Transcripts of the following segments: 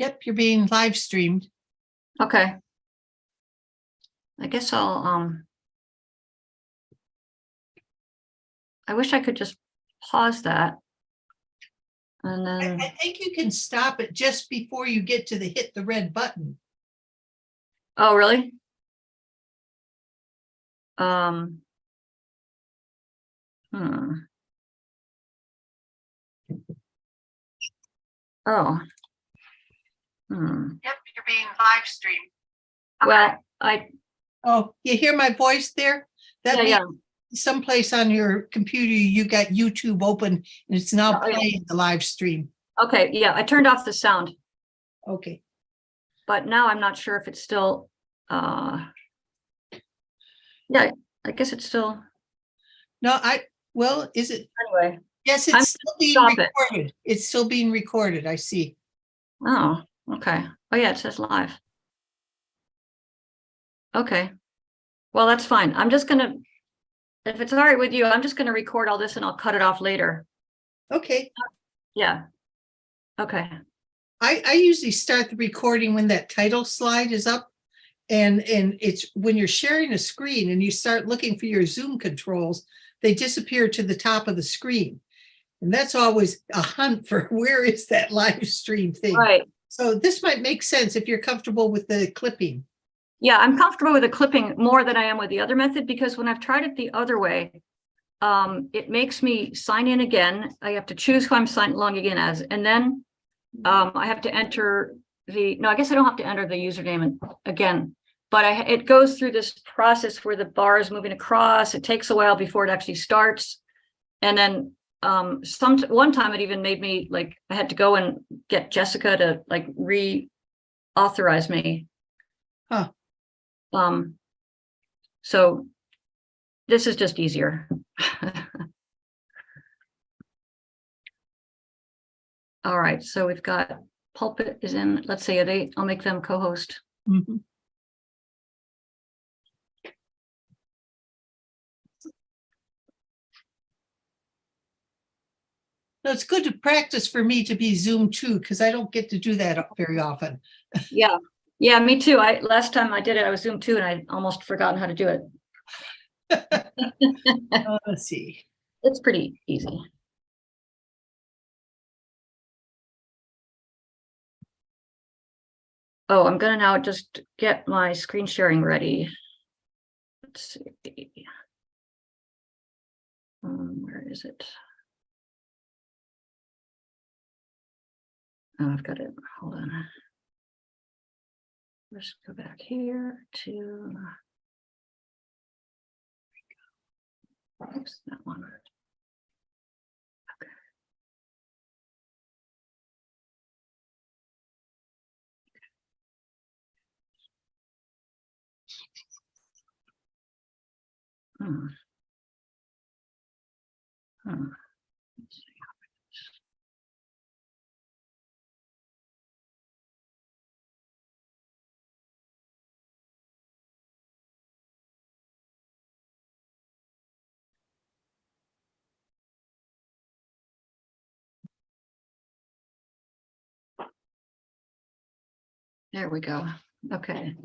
Yep, you're being live streamed. Okay. I guess I'll, I wish I could just pause that. And then, I think you can stop it just before you get to the hit the red button. oh, really? Hmm. Oh. Yep, you're being live streamed. Well, Oh, you hear my voice there? That yeah, means someplace on your computer you got YouTube open and it's now Oh, yeah. playing the live stream. Okay, yeah, I turned off the sound, Okay. but now I'm not sure if it's still, yeah, I guess it's still, No, well, is it? anyway. Yes, I'm it's still being stop it. recorded. It's still being recorded. I see. Oh, okay. Oh, yeah, it says live. Okay. Well, that's fine. I'm just gonna, if it's all right with you, I'm just gonna record all this and I'll cut it off later. Okay. Yeah. Okay. I usually start the recording when that title slide is up. And it's when you're sharing a screen and you start looking for your Zoom controls, they disappear to the top of the screen. And that's always a hunt for where is that live stream thing. Right. So this might make sense if you're comfortable with the clipping. Yeah, I'm comfortable with the clipping more than I am with the other method, because when I've tried it the other way, it makes me sign in again. I have to choose who I'm logging in as, and then I have to enter no, I guess I don't have to enter the username again, but it goes through this process where the bar is moving across. It takes a while before it actually starts. And then one time it even made me like, I had to go and get Jessica to like reauthorize me. Huh. So this is just easier. All right, so we've got Pulpit is in, let's say I'll make them co-host. Mhm. No, it's good to practice for me to be Zoom too, because I don't get to do that very often. Yeah, yeah, me too. Last time I did it, I was Zoom too, and I almost forgotten how to do it. Let's see. It's pretty easy. Oh, I'm gonna now just get my screen sharing ready. Let's see. Where is it? Oh, I've got it. Hold on. Let's go back here to. Oops, that one. Okay. Hmm. Hmm. Let's see. There we go. Okay.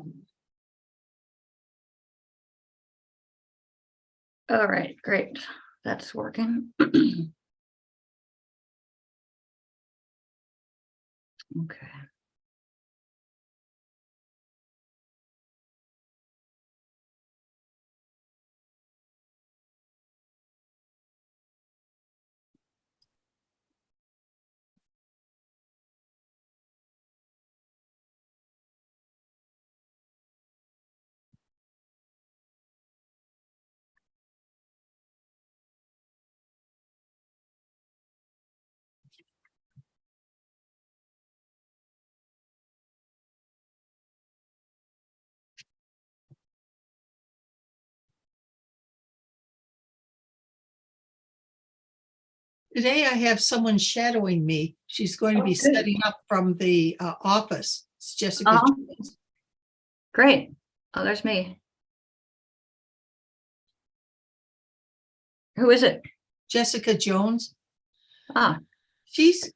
All right, great. That's working. Okay. Today I have someone shadowing me. She's going to be good. setting up from the office. It's Jessica. Jones. Great. Oh, there's me. Who is it? Jessica Jones. Ah, She's,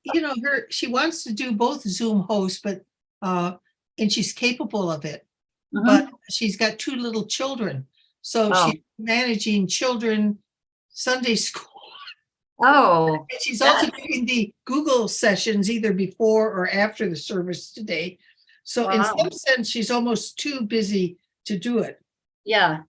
she wants to do both Zoom hosts, but and she's capable of it, Mhm. but she's got 2 little children. So Oh. she's managing children Sunday school. Oh, And she's that- also doing the Google sessions either before or after the service today. So in Wow. some sense, she's almost too busy to do it. yeah.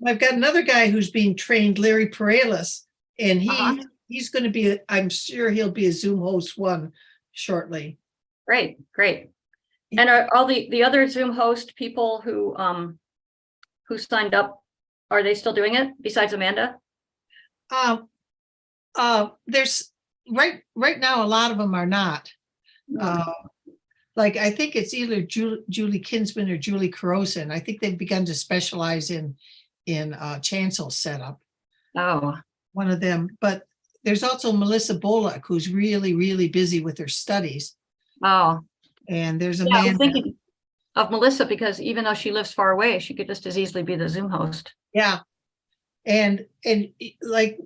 I've got another guy who's being trained, Larry Parelis, and Uh-huh. he's going to be, I'm sure he'll be a Zoom host 1 shortly. Great, great. And are all the other Zoom host people who signed up, are they still doing it besides Amanda? There's right now, a lot of them are not. Like I think it's either Julie Kinsman or Julie Carosin. I think they've begun to specialize in chancel setup. Oh, One of them, but there's also Melissa Bolek, who's really, really busy with her studies. oh. And there's a Yeah, I was man. thinking of Melissa because even though she lives far away, she could just as easily be the Zoom host. Yeah. And like,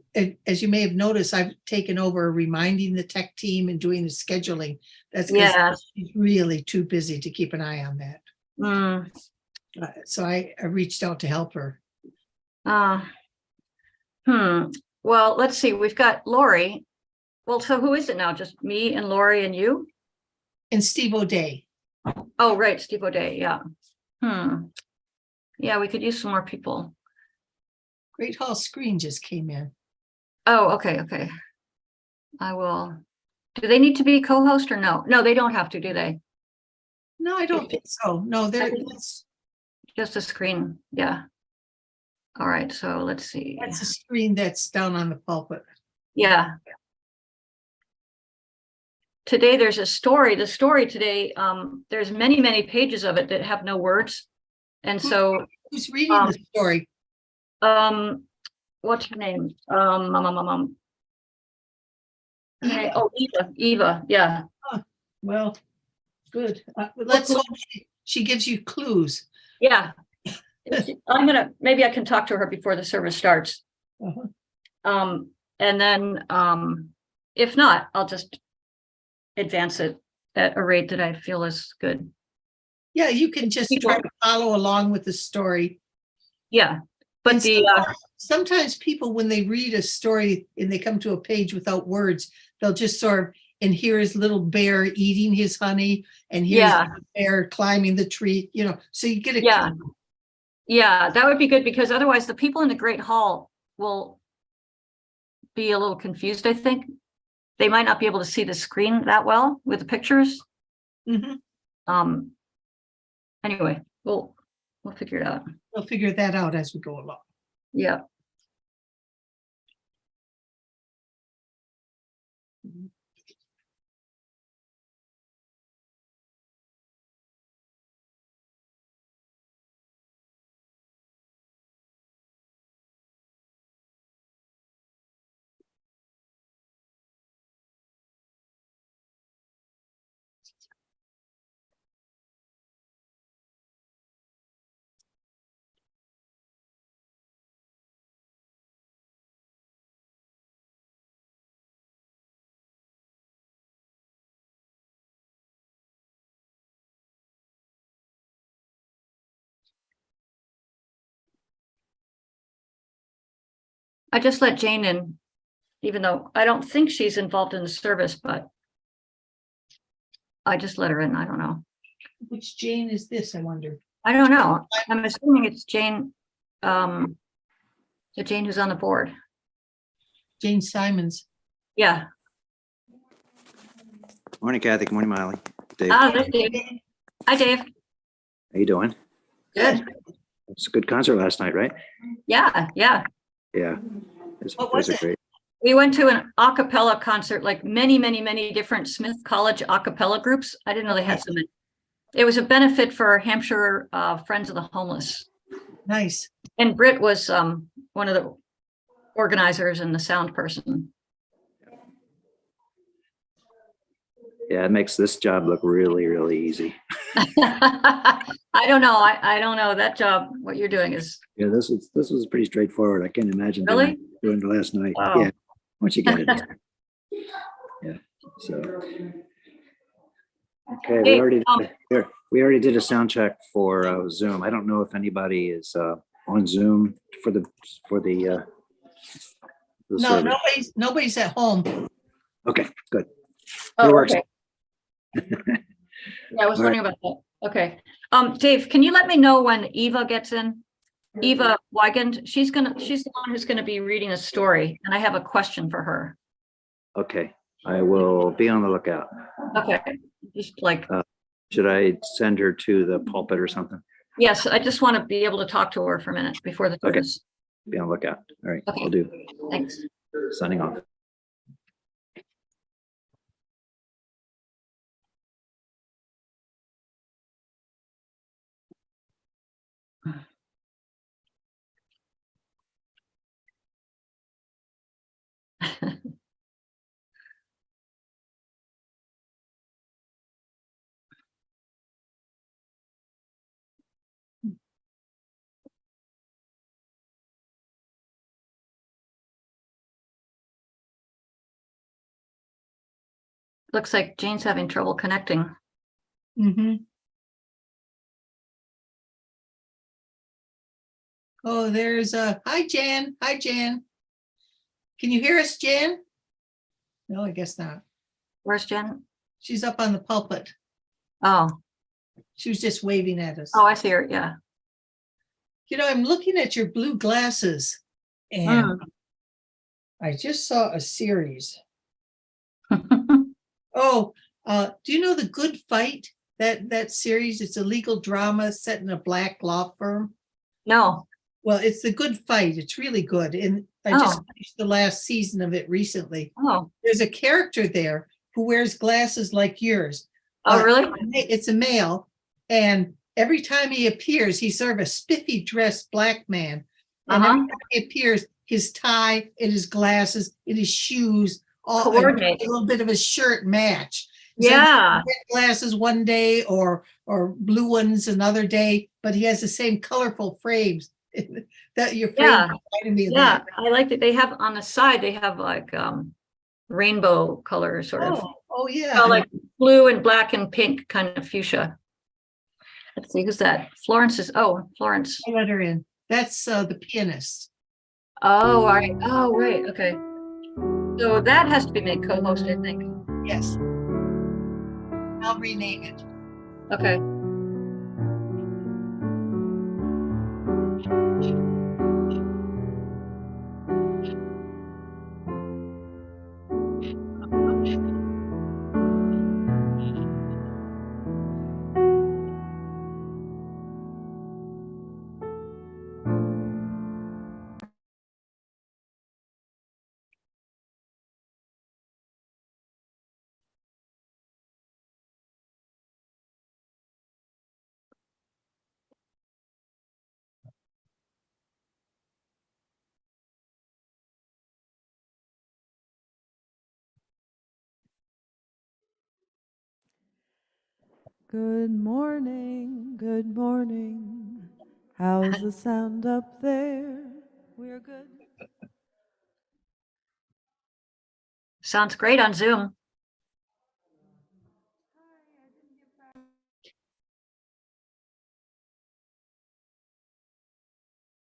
as you may have noticed, I've taken over reminding the tech team and doing the scheduling. That's because Yes. she's really too busy to keep an eye on that. Mm. So I reached out to help her. Well, let's see. We've got Lori. Well, so who is it now? Just me and Lori and you? And Steve O'Day. Oh, right, Steve O'Day. Yeah. Yeah, we could use some more people. Great Hall Screen just came in. Oh, okay. I will. Do they need to be co-host or no? No, they don't have to, do they? No, I don't think so. No, Just a screen. Yeah. All right. So let's see. That's a screen that's down on the pulpit. Yeah. Today there's a story. The story today, there's many pages of it that have no words. And so who's reading the story? What's her name? Eva. Yeah. Well, good. Let's hope she gives you clues. Yeah. Maybe I can talk to her before the service starts. And then if not, I'll just advance it at a rate that I feel is good. Yeah, you can just try to follow along with the story. Yeah. But sometimes people, when they read a story and they come to a page without words, they'll just sort of, and here is little bear eating his honey, and here's the bear climbing the tree, so you get a Yeah, that would be good, because otherwise the people in the Great Hall will be a little confused, I think. They might not be able to see the screen that well with the pictures. Anyway, we'll figure it out. We'll figure that out as we go along. Yeah. I just let Jane in, even though I don't think she's involved in the service, but I just let her in. I don't know. Which Jane is this, I wonder? I don't know. I'm assuming it's Jane, the Jane who's on the board. Jane Simons. Yeah. Morning, Kathy. Good morning, Molly. Dave. There's Dave. Hi, Dave. How you doing? Good. It's a good concert last night, right? Yeah. Yeah. What was it? Great. We went to an a cappella concert, like many different Smith College a cappella groups. I didn't know they had so many. It was a benefit for Hampshire Friends of the Homeless. Nice. And Britt was one of the organizers and the sound person. Yeah, it makes this job look really, really easy. I don't know. I don't know that job. What you're doing is. Yeah, this was pretty straightforward. I can't imagine Really? doing it last night. Wow. Yeah, once you get it. Yeah. So Okay, Hey, we already did a sound check for Zoom. I don't know if anybody is on Zoom for the No, service. nobody's at home. Okay, good. Oh, It works. okay. Yeah, I was All right. wondering about that. Okay. Dave, can you let me know when Eva gets in? Eva Weigand, she's the one who's gonna be reading a story, and I have a question for her. Okay, I will be on the lookout. Okay, just like, Should I send her to the pulpit or something? yes, I just want to be able to talk to her for a minute before the Okay. service. Be on the lookout. All right, Okay. will do. Thanks. Signing off. Looks like Jane's having trouble connecting. Mm-hmm. Oh, there's hi, Jan. Hi, Jan. Can you hear us, Jan? No, I guess not. Where's Jen? She's up on the pulpit. Oh, She was just waving at us. I see her. Yeah. You know, I'm looking at your blue glasses and I just saw a series. Oh, do you know The Good Fight? That series, it's a legal drama set in a black law firm. No. Well, it's The Good Fight. It's really good. And I just finished the last season of it recently. Oh. There's a character there who wears glasses like yours. Oh, really? It's a male. And every time he appears, he's sort of a spiffy dressed black man. And every time he appears, his tie and his glasses and his shoes all coordinate. A little bit of his shirt match. Yeah. So red glasses one day or blue ones another day, but he has the same colorful frames. That your frame reminded me of that. I like that they have on the side, they have like rainbow color sort of. Oh yeah. So like blue and black and pink kind of fuchsia. Let's see, who's that? Florence. I let her in. That's the pianist. Oh, all right. Oh, right. Okay. So that has to be made co-host, I think. Yes. I'll rename it. Okay. Good morning, good morning. How's the sound up there? We're good. Sounds great on Zoom.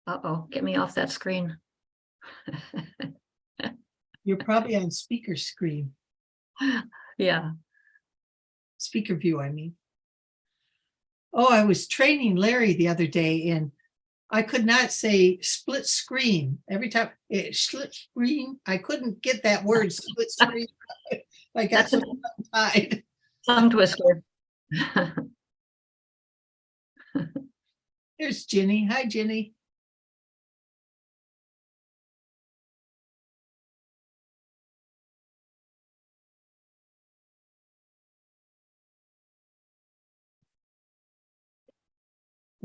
Uh-oh, get me off that screen. You're probably on speaker screen. Yeah. Speaker view, I mean. Oh, I was training Larry the other day and I could not say split screen. Every time split screen, I couldn't get that word split screen. I got so tied. Tongue twister. Here's Ginny. Hi, Ginny.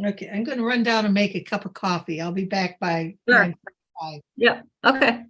Okay, I'm going to run down and make a cup of coffee. I'll be back by Sure. 9:45. Yep. Okay.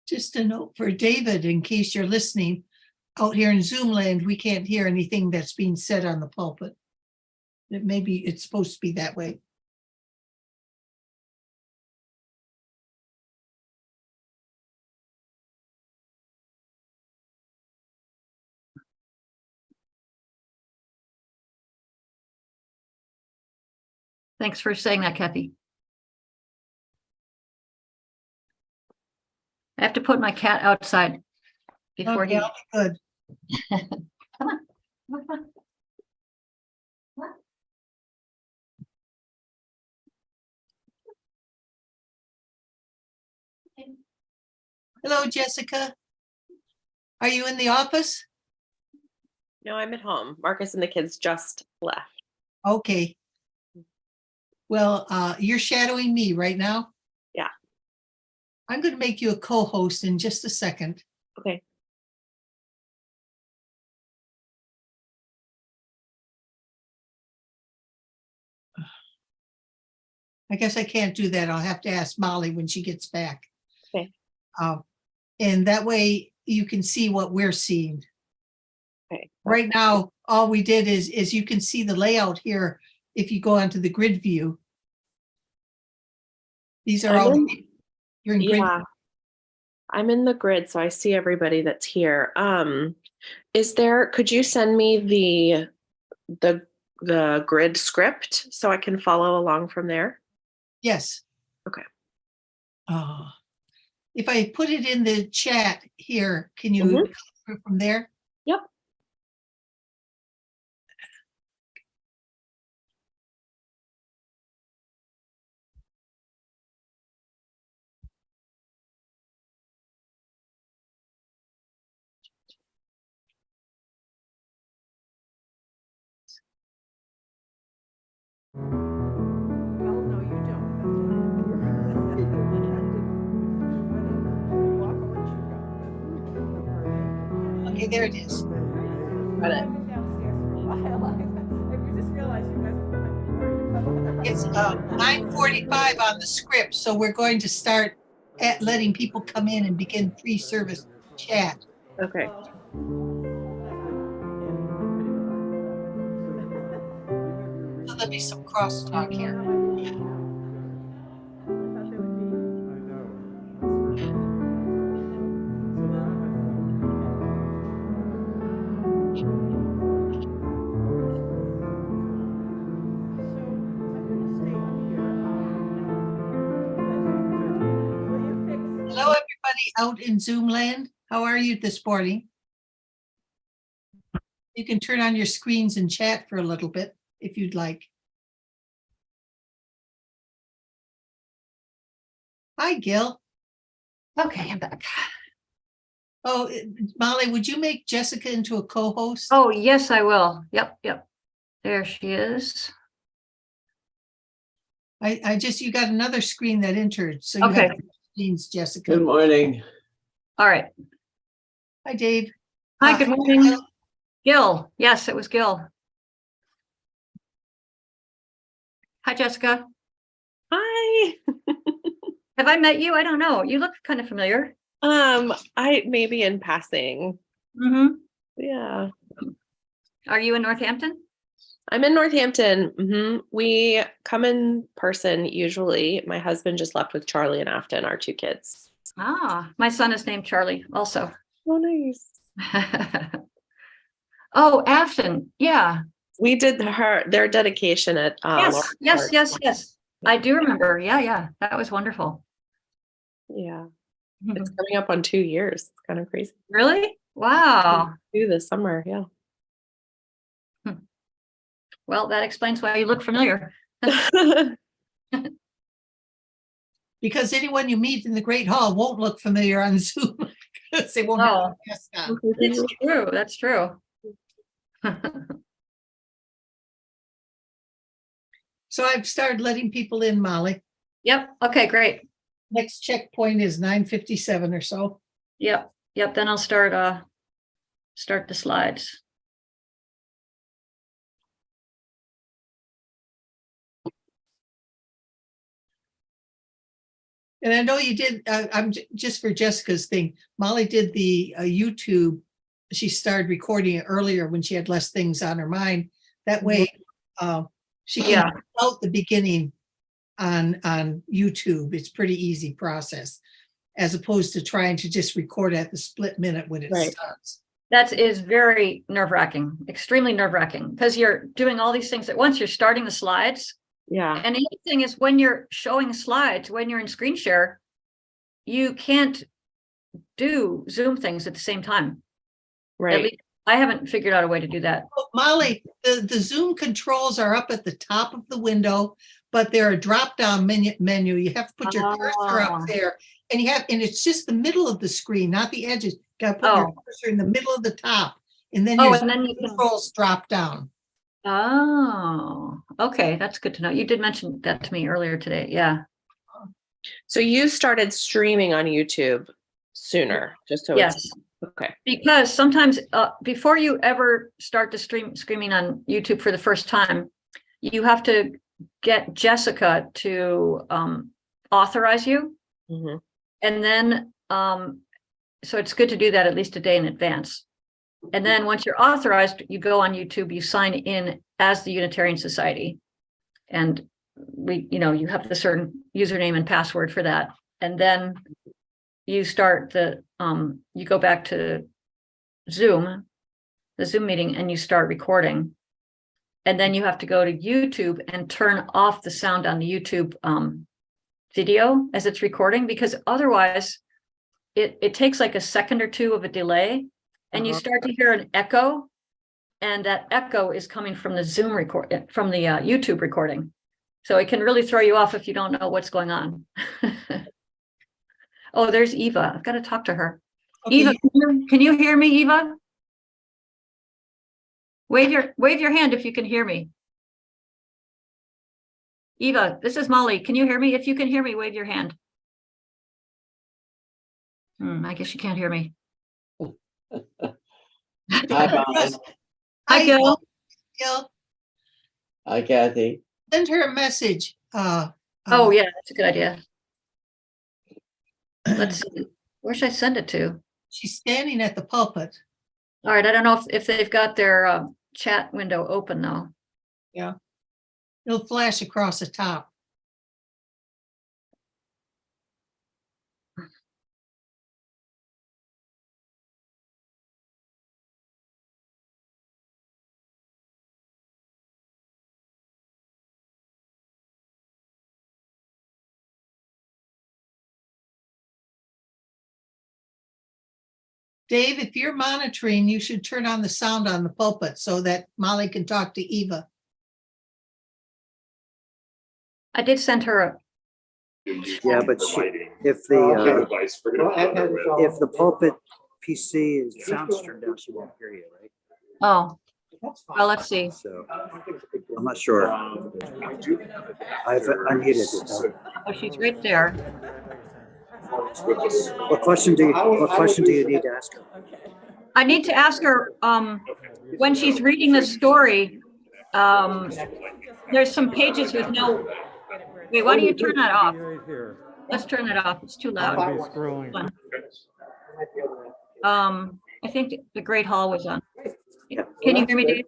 Just a note for David, in case you're listening, out here in Zoom land, we can't hear anything that's being said on the pulpit. Maybe it's supposed to be that way. Thanks for saying that, Kathy. I have to put my cat outside before Okay, he. I'll be good. Come on. Come on. What? Hello, Jessica. Are you in the office? No, I'm at home. Marcus and the kids just left. Okay. Well, you're shadowing me right now? Yeah. I'm going to make you a co-host in just a second. Okay. I guess I can't do that. I'll have to ask Molly when she gets back. Okay. And that way you can see what we're seeing. Okay. Right now, all we did is you can see the layout here if you go onto the grid view. These are all, you're in grid. Yeah. I'm in the grid, so I see everybody that's here. Could you send me the grid script so I can follow along from there? Yes. Okay. If I put it in the chat here, can you Mhm. come through from there? Yep. Well, no, you don't. Walk or chew gum. Okay, there it is. Got it. I've been downstairs for a while. I just realized you guys were coming. It's 9:45 on the script, so we're going to start at letting people come in and begin pre-service chat. Okay. So there'll be some crosstalk here. Hello, everybody out in Zoom land. How are you this morning? You can turn on your screens and chat for a little bit if you'd like. Hi, Gil. Okay, I'm back. Oh, Molly, would you make Jessica into a co-host? Oh, yes, I will. Yep, yep. There she is. You got another screen that entered, so you Okay. have screens, Jessica. Good morning. All right. Hi, Dave. Hi, good morning. Gil. Gil. Yes, it was Gil. Hi, Jessica. Hi. Have I met you? I don't know. You look kind of familiar. I maybe in passing. Mm-hmm. Yeah. Are you in Northampton? I'm in Northampton. We come in person usually. My husband just left with Charlie and Afton, our two kids. Ah, my son is named Charlie also. Oh, nice. Oh, Afton. Yeah. We did their dedication at Yes, Lawrence yes, Park. yes, yes. I do remember. Yeah, yeah. That was wonderful. Yeah. It's coming up on 2 years. It's kind of crazy. Really? Wow. 2 this summer. Yeah. Well, that explains why you look familiar. Because anyone you meet in the Great Hall won't look familiar on Zoom. Because they won't have Oh. a mask on. It's true. That's true. So I've started letting people in, Molly. Yep. Okay, great. Next checkpoint is 9:57 or so. Yep. Yep. Then I'll start the slides. And I know you did, just for Jessica's thing, Molly did the YouTube. She started recording it earlier when she had less things on her mind. That way, she can out the beginning on YouTube. It's pretty easy process, as opposed to trying to just record at the split minute when it starts. That is very nerve-wracking, extremely nerve-wracking, because you're doing all these things at once. You're starting the slides. Yeah. And the other thing is, when you're showing slides, when you're in screen share, you can't do Zoom things at the same time. Right. At least I haven't figured out a way to do that. Oh, Molly, the Zoom controls are up at the top of the window, but they're a drop-down menu. You have to put your cursor up there, and it's just the middle of the screen, not the edges. You got to put your cursor in the middle of the top, and then your controls drop down. Oh, okay. That's good to know. You did mention that to me earlier today. Yeah. So you started streaming on YouTube sooner, just so Yes. it's okay. Because sometimes before you ever start to streaming on YouTube for the first time, you have to get Jessica to authorize you. Mm-hmm. And then, so it's good to do that at least a day in advance. And then once you're authorized, you go on YouTube, you sign in as the Unitarian Society. And you have the certain username and password for that. And then you start you go back to Zoom, the Zoom meeting, and you start recording. And then you have to go to YouTube and turn off the sound on the YouTube video as it's recording, because otherwise it takes like a second or two of a delay. and you start to hear an echo. And that echo is coming from the Zoom record, from the YouTube recording. So it can really throw you off if you don't know what's going on. Oh, there's Eva. I've got to talk to her. Okay, Eva, can you hear me, Eva? Wave your hand if you can hear me. Eva, this is Molly. Can you hear me? If you can hear me, wave your hand. I guess you can't hear me. Hi, Molly. Hi, Gil. Gil, Hi, Kathy. send her a message. Oh, yeah, that's a good idea. Let's see. Where should I send it to? She's standing at the pulpit. All right, I don't know if they've got their chat window open though. It'll flash across the top. Dave, if you're monitoring, you should turn on the sound on the pulpit so that Molly can talk to Eva. I did send her a, Yeah, but if the pulpit PC is sound's turned down, she won't hear you, right? oh, well, let's see. So I'm not sure. I've unmuted it. Oh, she's right there. What question do you need to ask her? I need to ask her, when she's reading the story, there's some pages with no, wait, why don't you turn that off? Let's turn that off. It's too loud. I think the Great Hall was on. Can you hear me, Dave?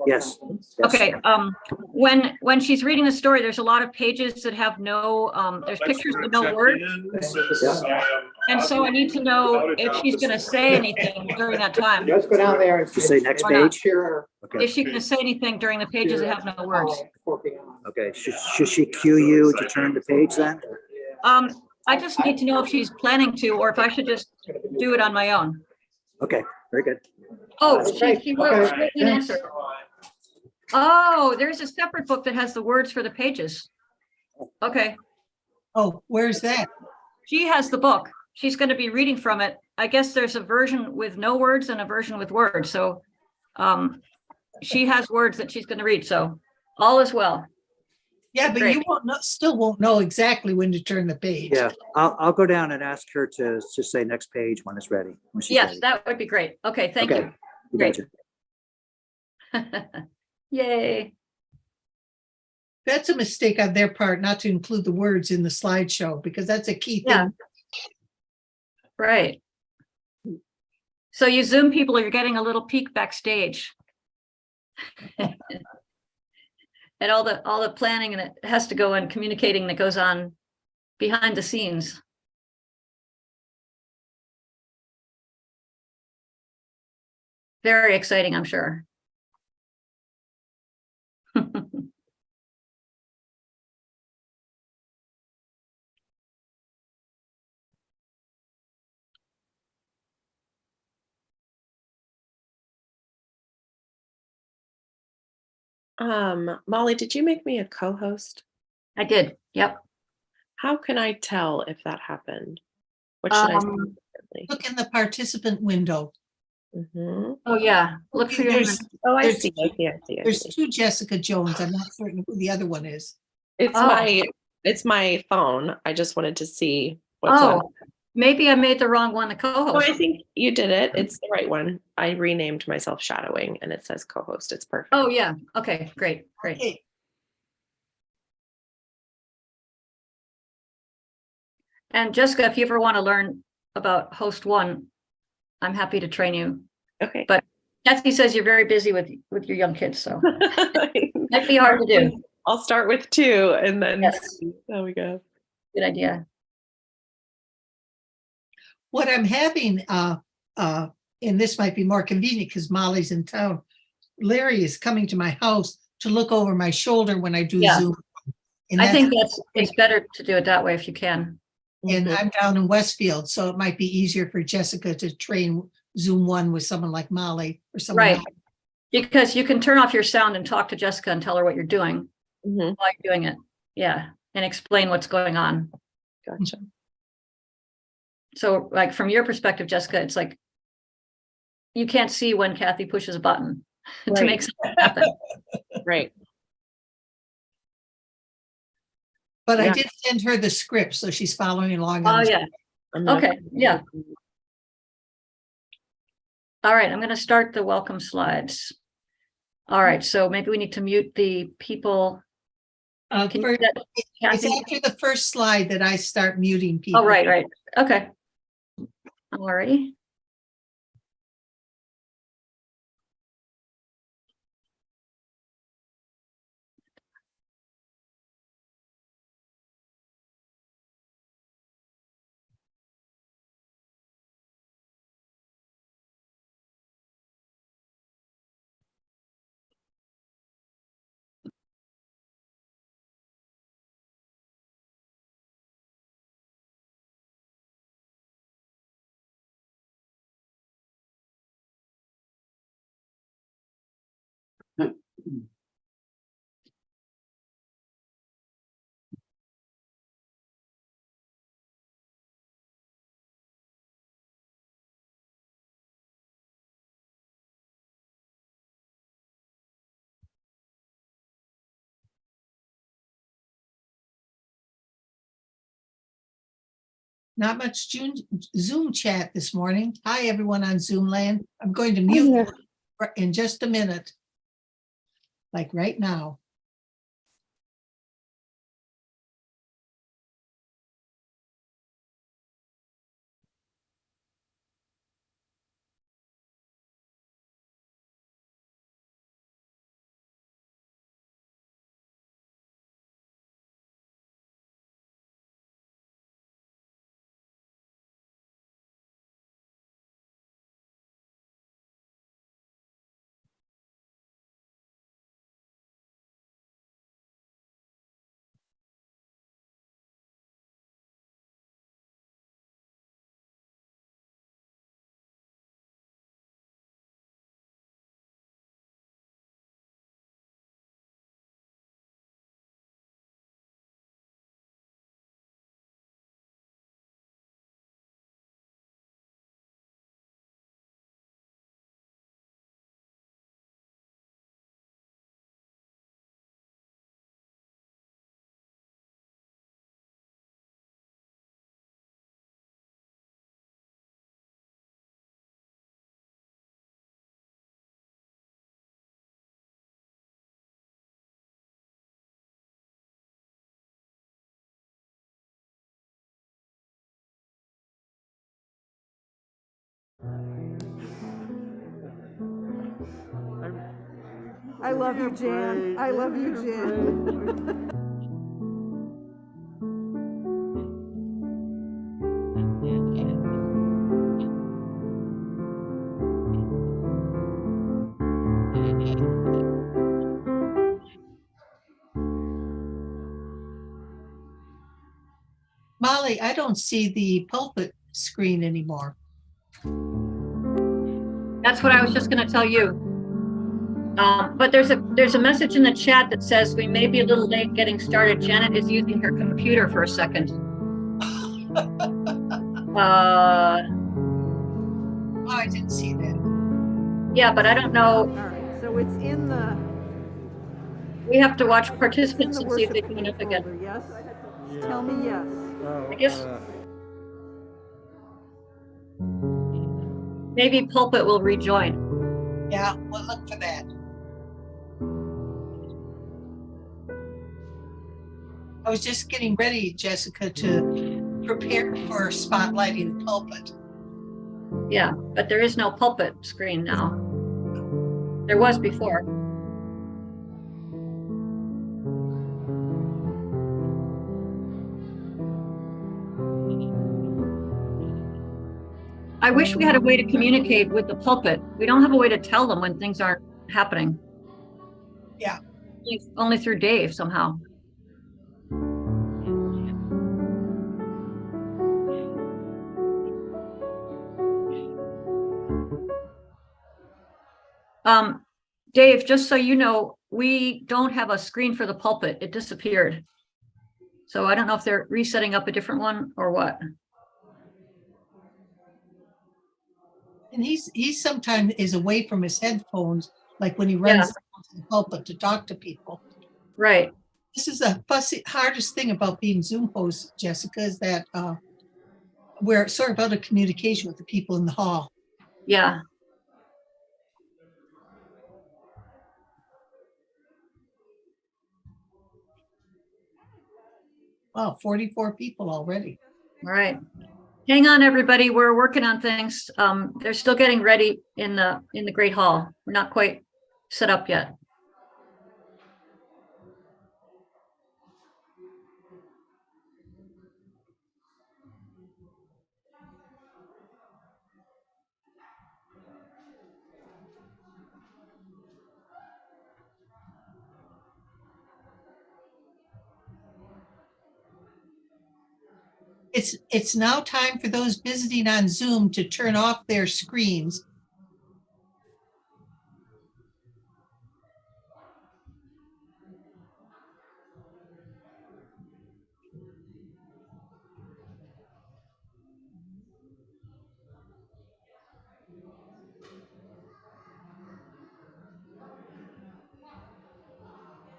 Yes. Okay, when she's reading the story, there's a lot of pages that have no, there's pictures with no words. And so I need to know if she's gonna say anything during that time. Let's go down there and You say next Why not? page? Is Okay. she gonna say anything during the pages that have no words? Okay. Should she cue you to turn the page then? I just need to know if she's planning to, or if I should just do it on my own. Okay, very good. Oh, That's she great. wrote Okay, an answer. Oh, there's a separate book that has the words for the pages. Okay, Oh, where's that? she has the book. She's going to be reading from it. I guess there's a version with no words and a version with words. So she has words that she's going to read. So all is well. Yeah, but Great. you won't know, still won't know exactly when to turn the page. Yeah, I'll go down and ask her to just say next page when it's ready. When she's Yes, ready. that would be great. Okay, thank Okay. You Great. betcha. you. Yay. That's a mistake on their part not to include the words in the slideshow because that's a key Yeah. thing. Right. So you Zoom people, you're getting a little peek backstage. And all the planning and it has to go and communicating that goes on behind the scenes. Very exciting, I'm sure. Molly, did you make me a co-host? I did. Yep. How can I tell if that happened? What should I say differently? Look in the participant window. Mhm. Oh, yeah. Look for your name. There's, Oh, I There's- see. I see. I see. I there's see. two Jessica Jones. I'm not certain who the other one is. It's Oh. my phone. I just wanted to see what's on. Oh, maybe I made the wrong one, the Oh, I co-host. think you did it. It's the right one. I renamed myself Shadowing and it says co-host. It's perfect. Oh, yeah. Okay, great, great. Okay, And Jessica, if you ever want to learn about host one, I'm happy to train you. Okay. But Kathy says you're very busy with your young kids, so might be hard to do. I'll start with 2 and then Yes. see how we go. Good idea. what I'm having, and this might be more convenient because Molly's in town. Larry is coming to my house to look over my shoulder when I do Yeah. Zoom. And I that's- think it's better to do it that way if you can. And Mhm. I'm down in Westfield, so it might be easier for Jessica to train Zoom one with someone like Molly or someone Right. else. Because you can turn off your sound and talk to Jessica and tell her what you're doing Mhm. while you're doing it. Yeah. And explain what's going on. Gotcha. So like from your perspective, Jessica, it's like you can't see when Kathy pushes a button to Right. make something happen. Right. But I Yeah. did send her the script, so she's following along. Oh, on yeah. I'm gonna- Okay. Yeah. All right. I'm going to start the welcome slides. All right. So maybe we need to mute the people. Can you First, do that, it's Kathy? after the first slide that I start muting people. Oh, right, right. Okay. All righty. Not much Zoom chat this morning. Hi, everyone on Zoom land. I'm going to mute you in just a minute. Like right now. I love you, Jan. I love you, Jan. Molly, I don't see the pulpit screen anymore. That's what I was just going to tell you. But there's a message in the chat that says we may be a little late getting started. Janet is using her computer for a second. Oh, I didn't see that. Yeah, but I don't know. All right, so it's in the. We have to watch It's in participants the and see if they worship can up again. folder, yes? Tell me yes. I guess maybe Pulpit will rejoin. Yeah, we'll look for that. I was just getting ready, Jessica, to prepare for spotlighting the pulpit. Yeah, but there is no Pulpit screen now. There was before. I wish we had a way to communicate with the pulpit. We don't have a way to tell them when things aren't happening. Yeah. Only through Dave somehow. Dave, just so you know, we don't have a screen for the pulpit. It disappeared. So I don't know if they're resetting up a different one or what. And he sometimes is away from his headphones, like when he runs to the pulpit to talk to people. Right. This is the hardest thing about being Zoom host, Jessica, is that we're sort of out of communication with the people in the hall. Yeah. Wow, 44 people already. All right. Hang on, everybody. We're working on things. They're still getting ready in the Great Hall. We're not quite set up yet. It's now time for those visiting on Zoom to turn off their screens.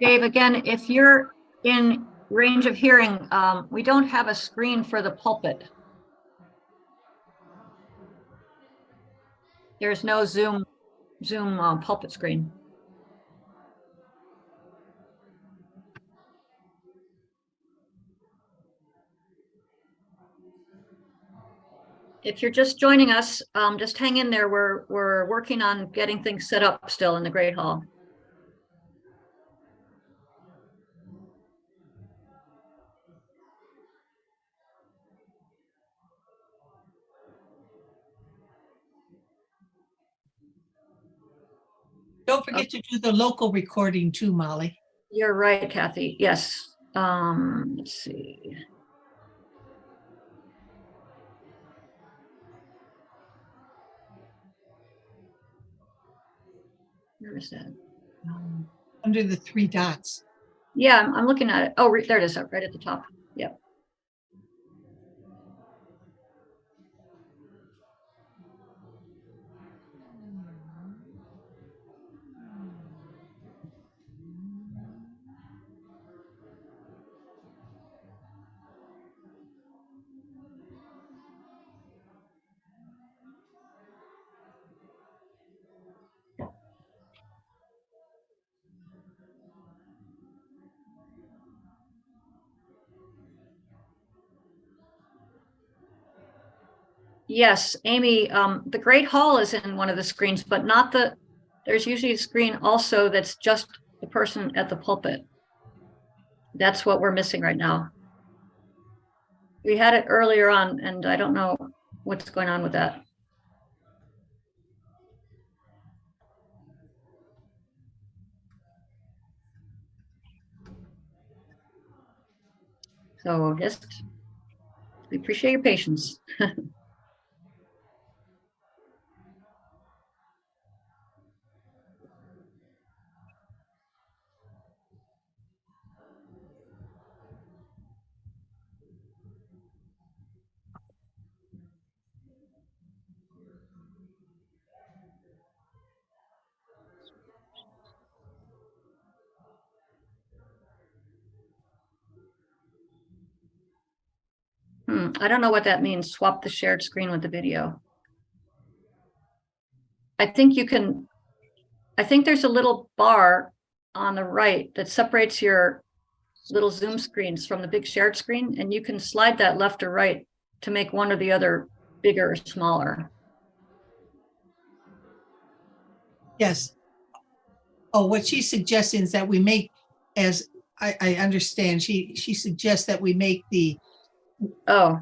Dave, again, if you're in range of hearing, we don't have a screen for the pulpit. There's no Zoom pulpit screen. If you're just joining us, just hang in there. We're working on getting things set up still in the Great Hall. Don't forget to do the local recording too, Molly. You're right, Kathy. Yes. Let's see. Where is that? Under the 3 dots. Yeah, I'm looking at it. Oh, there it is, right at the top. Yep. Yes, Amy, the Great Hall is in one of the screens, but not there's usually a screen also that's just the person at the pulpit. That's what we're missing right now. We had it earlier on, and I don't know what's going on with that. So just, we appreciate your patience. I don't know what that means. Swap the shared screen with the video. I think there's a little bar on the right that separates your little Zoom screens from the big shared screen, and you can slide that left or right to make one or the other bigger or smaller. Yes. Oh, what she's suggesting is that we make, as I understand, she suggests that we make the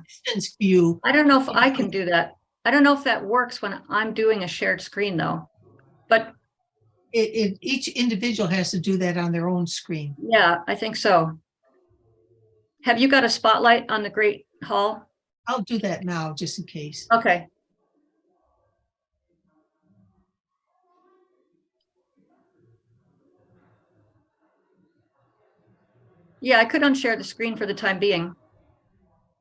distance view. I don't know if I can do that. I don't know if that works when I'm doing a shared screen though, but each individual has to do that on their own screen. Yeah, I think so. Have you got a spotlight on the Great Hall? I'll do that now, just in case. Okay. Yeah, I could unshare the screen for the time being.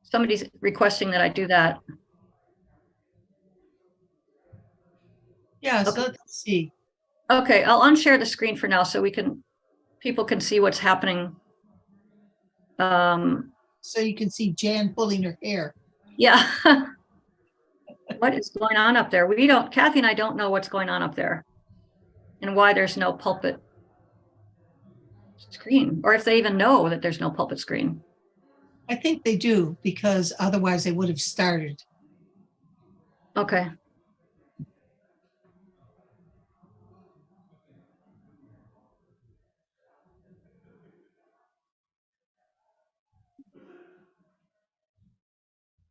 Somebody's requesting that I do that. Yeah, so Okay. let's see. Okay, I'll unshare the screen for now so people can see what's happening. So you can see Jan pulling her hair. Yeah. What is going on up there? Kathy and I don't know what's going on up there and why there's no pulpit screen, or if they even know that there's no pulpit screen. I think they do, because otherwise they would have started. Okay.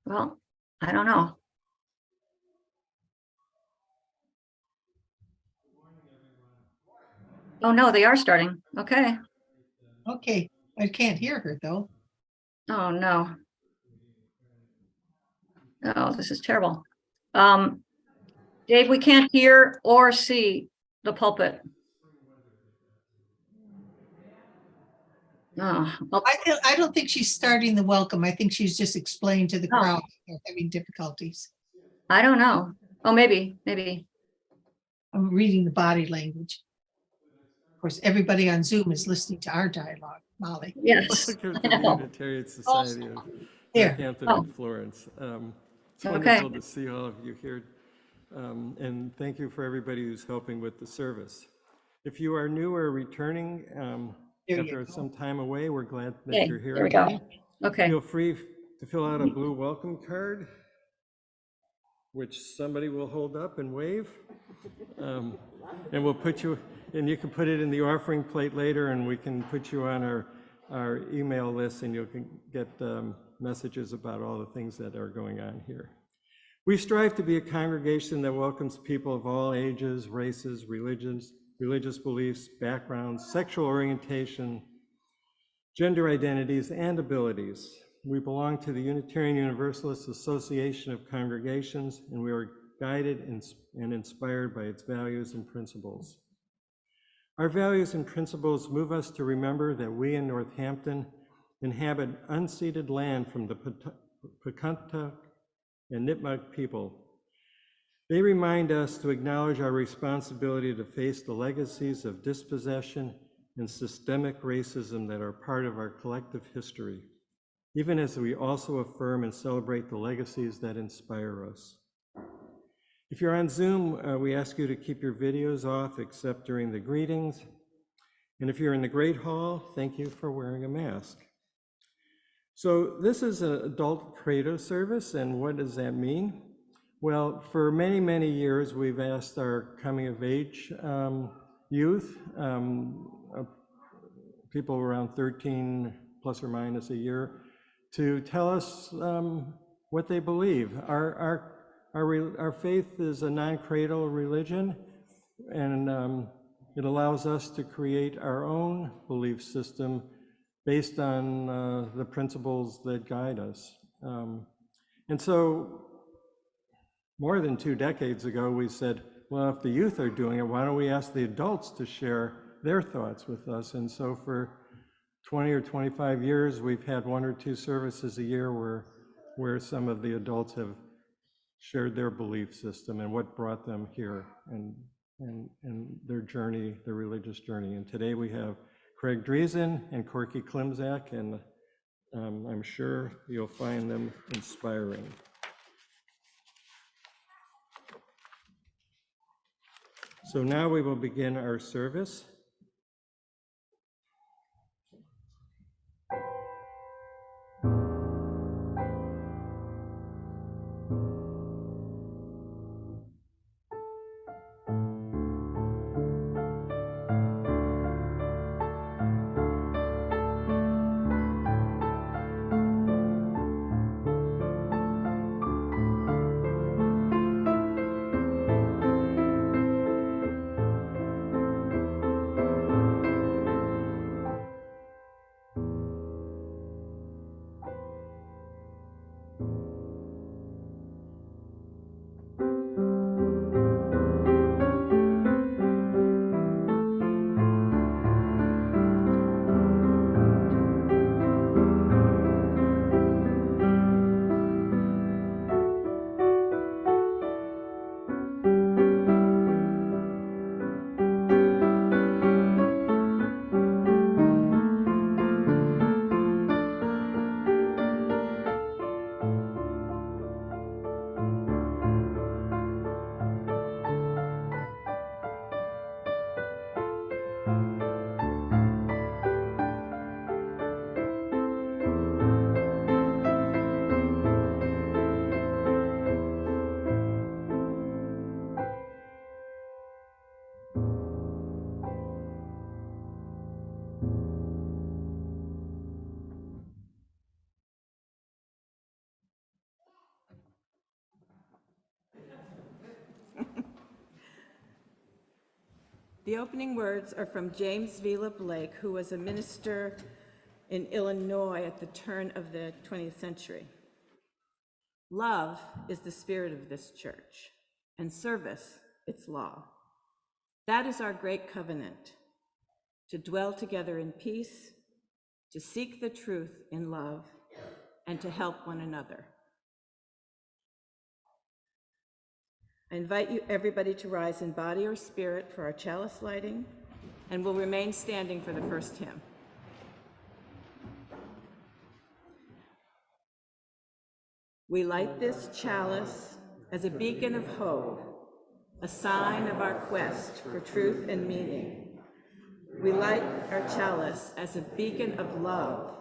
Well, I don't know. Oh, no, they are starting. Okay. Okay, I can't hear her though. Oh, no. Oh, this is terrible. Dave, we can't hear or see the pulpit. Oh, I don't think she's starting the welcome. I think she's just explaining to the Oh. crowd they're having difficulties. I don't know. Oh, maybe. I'm reading the body language. Of course, everybody on Zoom is listening to our dialogue, Molly. Yes. Welcome to I the know. Unitarian Society of There. Northampton Oh. and Florence. It's Okay. wonderful to see all of you here. And thank you for everybody who's helping with the service. If you are new or returning There you after go. some time away, we're glad that Okay, you're here there we go. again. Okay. Feel free to fill out a blue welcome card, which somebody will hold up and wave. And we'll put you, and you can put it in the offering plate later, and we can put you on our email list, and you can get messages about all the things that are going on here. We strive to be a congregation that welcomes people of all ages, races, religions, religious beliefs, backgrounds, sexual orientation, gender identities, and abilities. We belong to the Unitarian Universalist Association of Congregations, and we are guided and inspired by its values and principles. Our values and principles move us to remember that we in Northampton inhabit unceded land from the Klimczak and Nipmuc people. They remind us to acknowledge our responsibility to face the legacies of dispossession and systemic racism that are part of our collective history, even as we also affirm and celebrate the legacies that inspire us. If you're on Zoom, we ask you to keep your videos off except during the greetings. And if you're in the Great Hall, thank you for wearing a mask. So this is an adult Credo service, and what does that mean? Well, for many, many years, we've asked our coming of age youth, people around 13 plus or minus a year, to tell us what they believe. Our faith is a non-creedal religion, and it allows us to create our own belief system based on the principles that guide us. And so more than 2 decades ago, we said, well, if the youth are doing it, why don't we ask the adults to share their thoughts with us? And so for 20 or 25 years, we've had 1 or 2 services a year where some of the adults have shared their belief system and what brought them here and their journey, their religious journey. And today we have Craig Dreezen and Corky Klimczak, and I'm sure you'll find them inspiring. So now we will begin our service. The opening words are from James Vila Blake, who was a minister in Illinois at the turn of the 20th century. Love is the spirit of this church, and service its law. That is our great covenant, to dwell together in peace, to seek the truth in love, and to help one another. I invite you, everybody, to rise in body or spirit for our chalice lighting, and we'll remain standing for the first hymn. We light this chalice as a beacon of hope, a sign of our quest for truth and meaning. We light our chalice as a beacon of love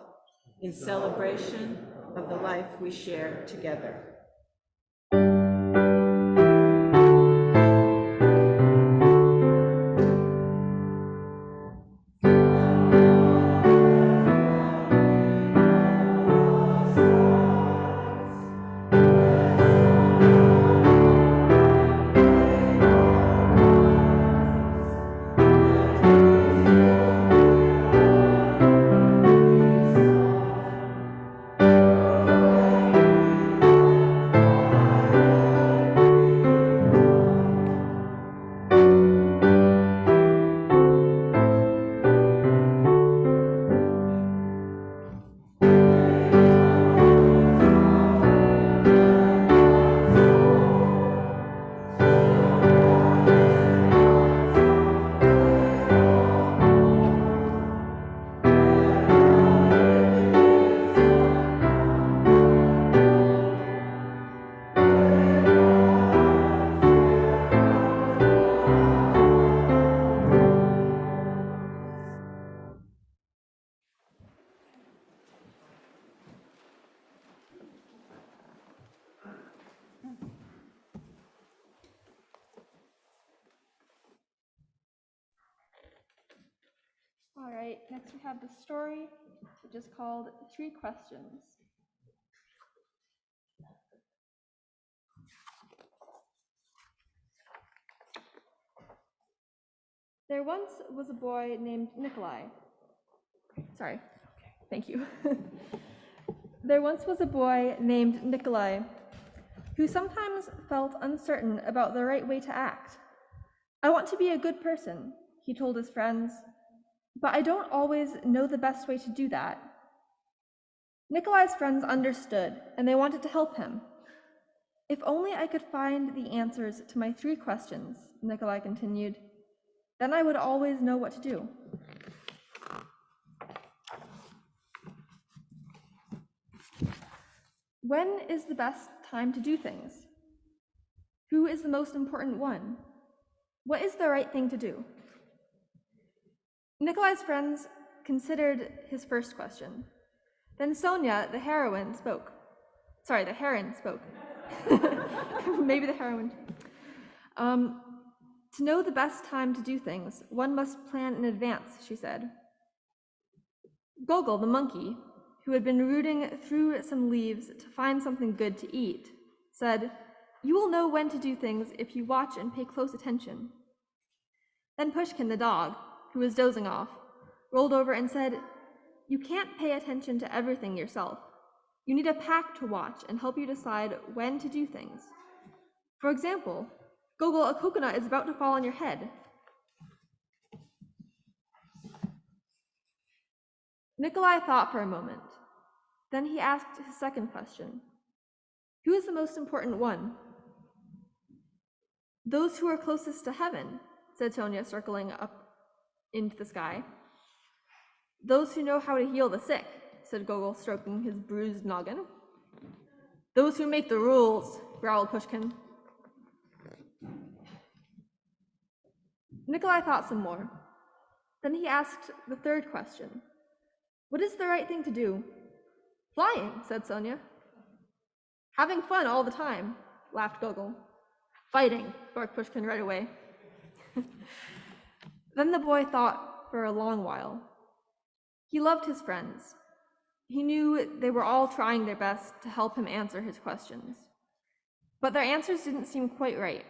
in celebration of the life we share together. All right, next we have the story, which is called 3 Questions. There once was a boy named Nikolai. Sorry, thank you. There once was a boy named Nikolai who sometimes felt uncertain about the right way to act. I want to be a good person, he told his friends, but I don't always know the best way to do that. Nikolai's friends understood, and they wanted to help him. If only I could find the answers to my 3 questions, Nikolai continued, then I would always know what to do. When is the best time to do things? Who is the most important one? What is the right thing to do? Nikolai's friends considered his first question. Then Sonia, the heroine, spoke. Sorry, the heron spoke. Maybe the heroine. To know the best time to do things, one must plan in advance, she said. Gogol, the monkey, who had been rooting through some leaves to find something good to eat, said, "You will know when to do things if you watch and pay close attention." Then Pushkin, the dog, who was dozing off, rolled over and said, "You can't pay attention to everything yourself. You need a pack to watch and help you decide when to do things. For example, Gogol, a coconut is about to fall on your head." Nikolai thought for a moment. Then he asked his second question. Who is the most important one? Those who are closest to heaven, said Sonia, circling up into the sky. Those who know how to heal the sick, said Gogol, stroking his bruised noggin. Those who make the rules, growled Pushkin. Nikolai thought some more. Then he asked the third question. What is the right thing to do? Flying, said Sonia. Having fun all the time, laughed Gogol. Fighting, barked Pushkin right away. Then the boy thought for a long while. He loved his friends. He knew they were all trying their best to help him answer his questions. But their answers didn't seem quite right.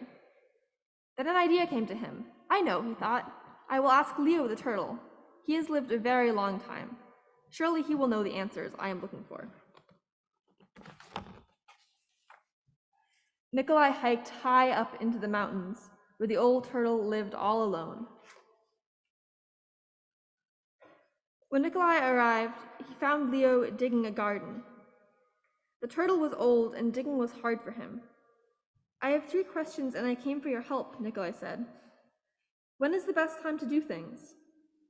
Then an idea came to him. I know, he thought. I will ask Leo the turtle. He has lived a very long time. Surely he will know the answers I am looking for. Nikolai hiked high up into the mountains, where the old turtle lived all alone. When Nikolai arrived, he found Leo digging a garden. The turtle was old and digging was hard for him. I have 3 questions and I came for your help, Nikolai said. When is the best time to do things?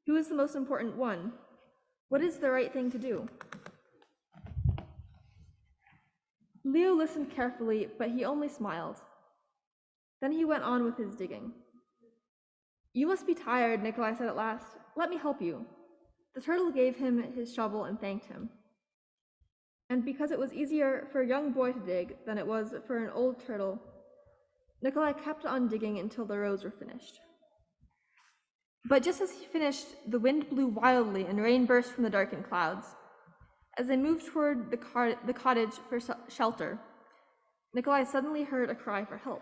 Who is the most important one? What is the right thing to do? Leo listened carefully, but he only smiled. Then he went on with his digging. You must be tired, Nikolai said at last. Let me help you. The turtle gave him his shovel and thanked him. And because it was easier for a young boy to dig than it was for an old turtle, Nikolai kept on digging until the rows were finished. But just as he finished, the wind blew wildly and rain burst from the darkened clouds. As they moved toward the cottage for shelter, Nikolai suddenly heard a cry for help.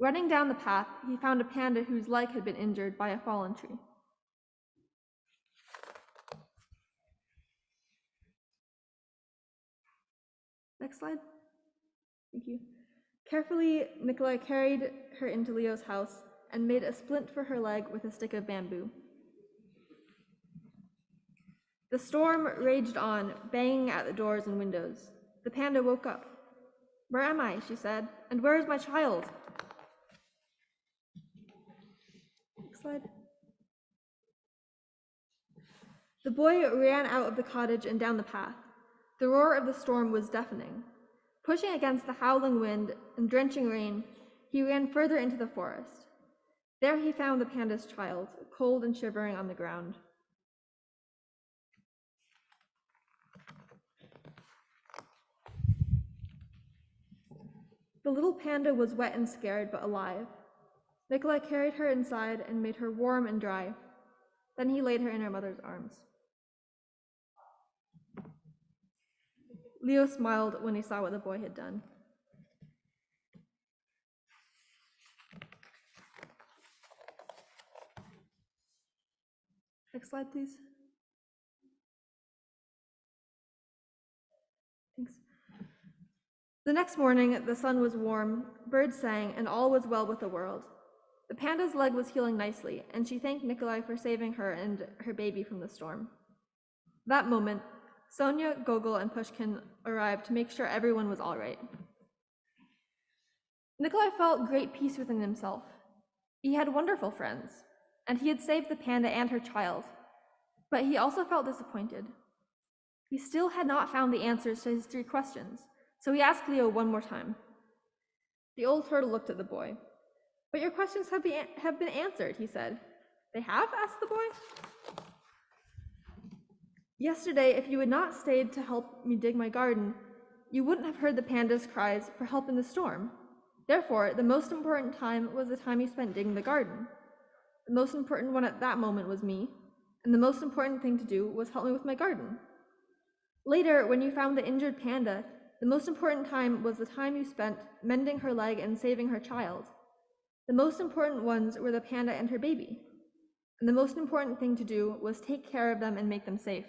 Running down the path, he found a panda whose leg had been injured by a fallen tree. Next slide. Thank you. Carefully, Nikolai carried her into Leo's house and made a splint for her leg with a stick of bamboo. The storm raged on, banging at the doors and windows. The panda woke up. Where am I? She said. And where is my child? Next slide. The boy ran out of the cottage and down the path. The roar of the storm was deafening. Pushing against the howling wind and drenching rain, he ran further into the forest. There he found the panda's child, cold and shivering on the ground. The little panda was wet and scared, but alive. Nikolai carried her inside and made her warm and dry. Then he laid her in her mother's arms. Leo smiled when he saw what the boy had done. Next slide, please. Thanks. The next morning, the sun was warm, birds sang, and all was well with the world. The panda's leg was healing nicely, and she thanked Nikolai for saving her and her baby from the storm. That moment, Sonia, Gogol, and Pushkin arrived to make sure everyone was all right. Nikolai felt great peace within himself. He had wonderful friends, and he had saved the panda and her child, but he also felt disappointed. He still had not found the answers to his 3 questions, so he asked Leo one more time. The old turtle looked at the boy. But your questions have been answered, he said. They have? Asked the boy. Yesterday, if you had not stayed to help me dig my garden, you wouldn't have heard the panda's cries for help in the storm. Therefore, the most important time was the time you spent digging the garden. The most important one at that moment was me, and the most important thing to do was help me with my garden. Later, when you found the injured panda, the most important time was the time you spent mending her leg and saving her child. The most important ones were the panda and her baby. And the most important thing to do was take care of them and make them safe.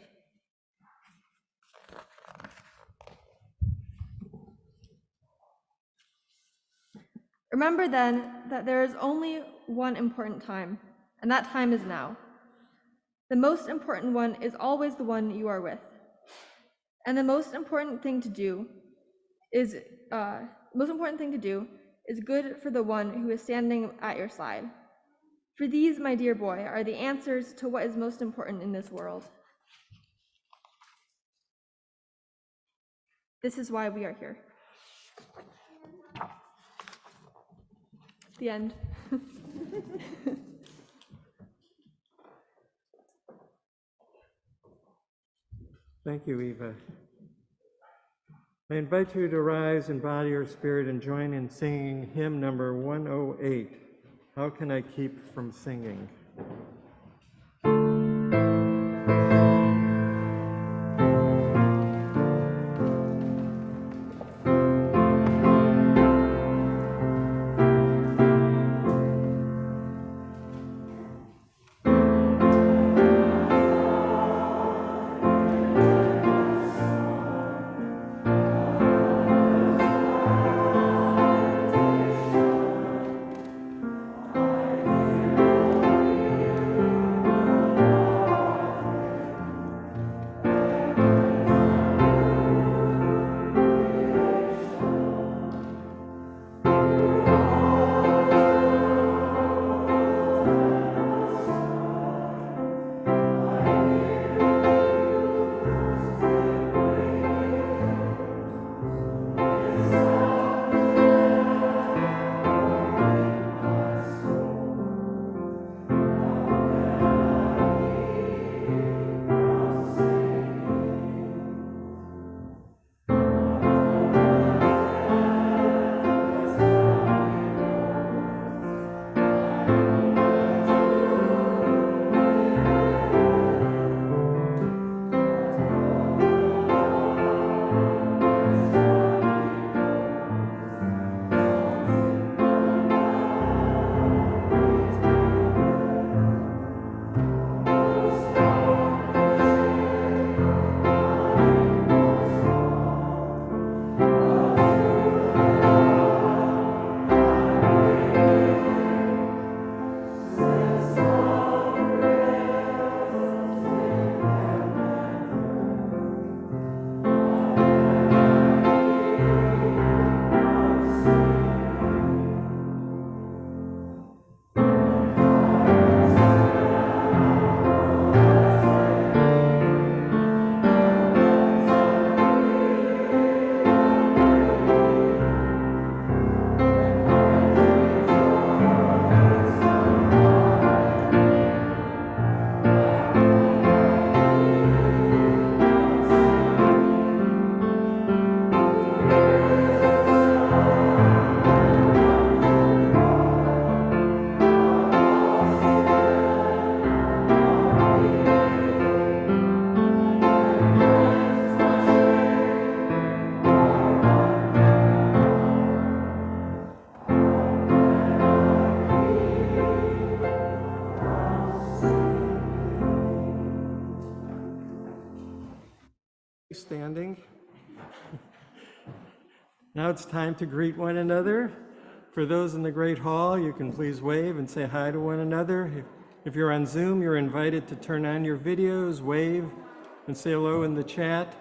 Remember then that there is only one important time, and that time is now. The most important one is always the one you are with. And the most important thing to do is good for the one who is standing at your side. For these, my dear boy, are the answers to what is most important in this world. This is why we are here. The end. Thank you, Eva. I invite you to rise in body or spirit and join in singing hymn number 108, How Can I Keep From Singing? standing. Now it's time to greet one another. For those in the Great Hall, you can please wave and say hi to one another. If you're on Zoom, you're invited to turn on your videos, wave, and say hello in the chat.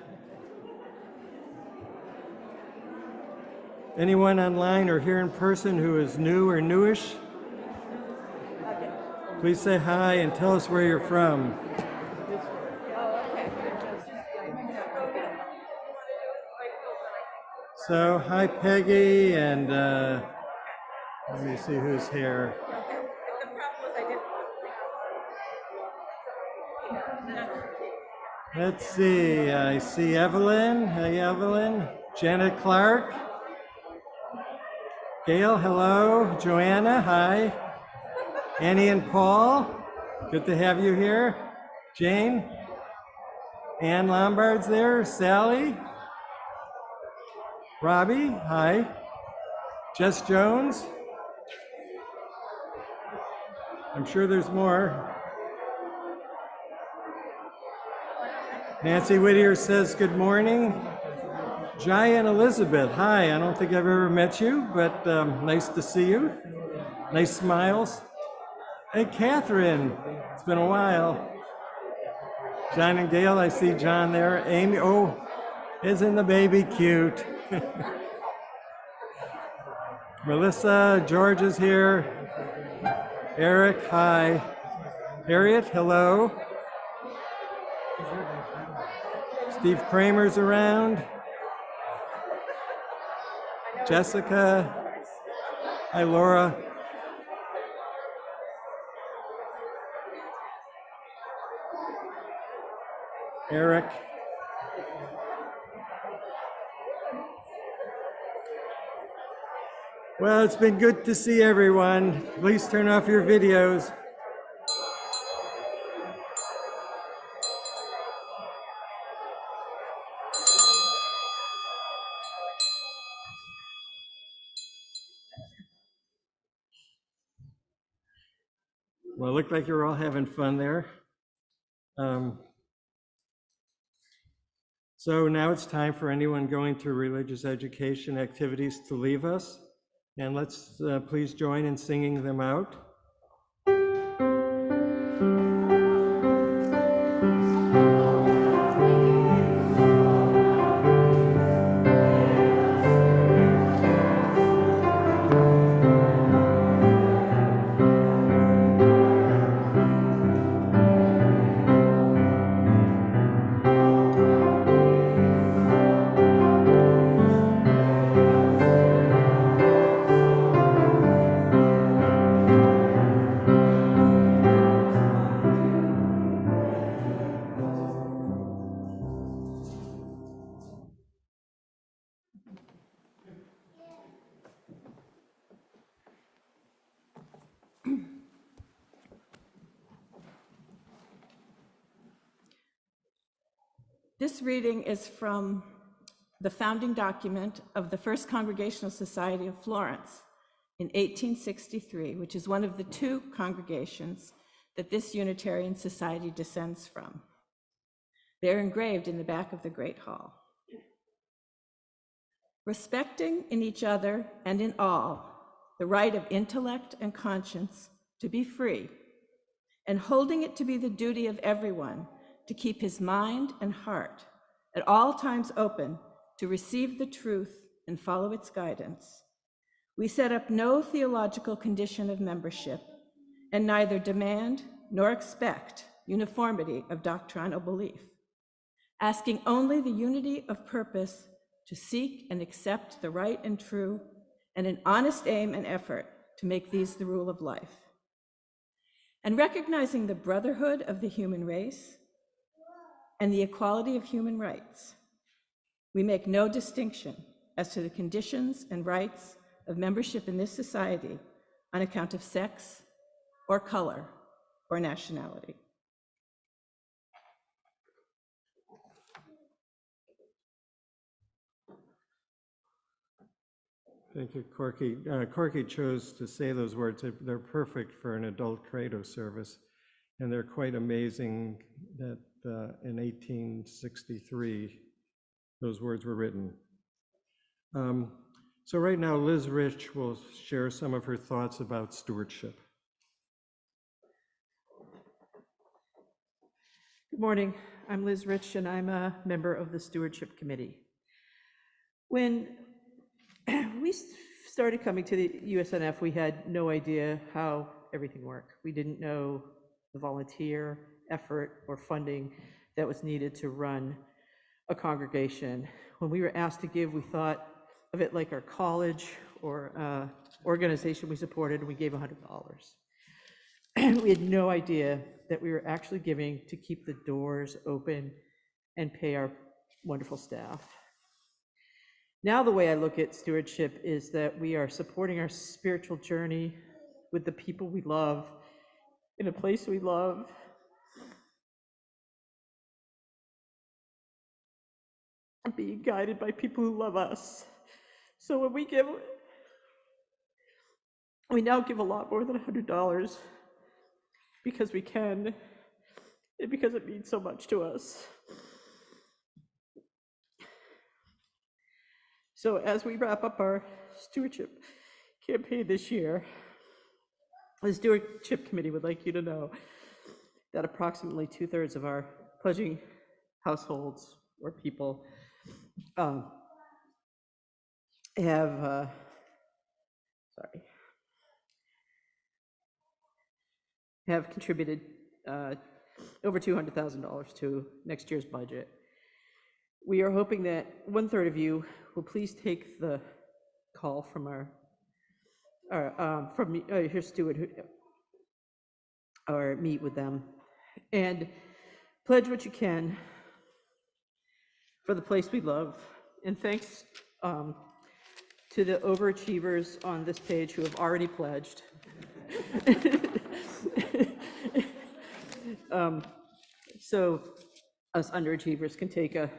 Anyone online or here in person who is new or newish, please say hi and tell us where you're from. So, hi Peggy, and let me see who's here. Let's see, I see Evelyn. Hey Evelyn. Janet Clark. Gail, hello. Joanna, hi. Annie and Paul, good to have you here. Jane. Ann Lombard's there. Sally. Robbie, hi. Jess Jones. I'm sure there's more. Nancy Whittier says good morning. Jai and Elizabeth, hi. I don't think I've ever met you, but nice to see you. Nice smiles. Hey, Catherine, it's been a while. John and Gail, I see John there. Amy, oh, isn't the baby cute? Melissa, George is here. Eric, hi. Harriet, hello. Steve Kramer's around. Jessica. Hi, Laura. Eric. Well, it's been good to see everyone. Please turn off your videos. Well, it looked like you're all having fun there. So now it's time for anyone going through religious education activities to leave us. And let's please join in singing them out. This reading is from the founding document of the First Congregational Society of Florence in 1863, which is one of the two congregations that this Unitarian Society descends from. They're engraved in the back of the Great Hall. Respecting in each other and in all the right of intellect and conscience to be free, and holding it to be the duty of everyone to keep his mind and heart at all times open to receive the truth and follow its guidance, we set up no theological condition of membership and neither demand nor expect uniformity of doctrinal belief, asking only the unity of purpose to seek and accept the right and true and an honest aim and effort to make these the rule of life. And recognizing the brotherhood of the human race and the equality of human rights, we make no distinction as to the conditions and rights of membership in this society on account of sex or color or nationality. Thank you, Corky. Corky chose to say those words. They're perfect for an adult Credo service, and they're quite amazing that in 1863, those words were written. So right now, Liz Rich will share some of her thoughts about stewardship. Good morning. I'm Liz Rich, and I'm a member of the Stewardship Committee. When we started coming to the USNF, we had no idea how everything worked. We didn't know the volunteer effort or funding that was needed to run a congregation. When we were asked to give, we thought of it like our college or organization we supported, and we gave $100. We had no idea that we were actually giving to keep the doors open and pay our wonderful staff. Now the way I look at stewardship is that we are supporting our spiritual journey with the people we love in a place we love. Being guided by people who love us. So when we give, we now give a lot more than $100 because we can, and because it means so much to us. So as we wrap up our stewardship campaign this year, the Stewardship Committee would like you to know that approximately 2/3 of our pledging households or people have contributed over $200,000 to next year's budget. We are hoping that 1/3 of you will please take the call from your steward or meet with them and pledge what you can for the place we love. And thanks to the overachievers on this page who have already pledged. So us underachievers can take a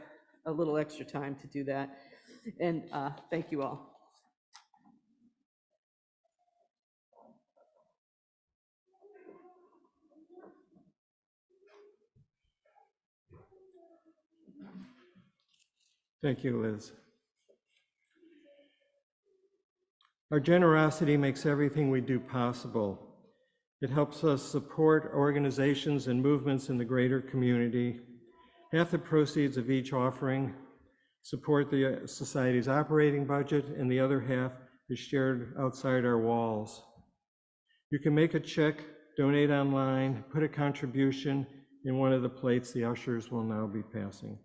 little extra time to do that. And thank you all. Thank you, Liz. Our generosity makes everything we do possible. It helps us support organizations and movements in the greater community. Half the proceeds of each offering support the Society's operating budget, and the other half is shared outside our walls. You can make a check, donate online, put a contribution in one of the plates the ushers will now be passing.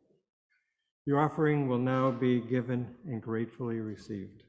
Your offering will now be given and gratefully received.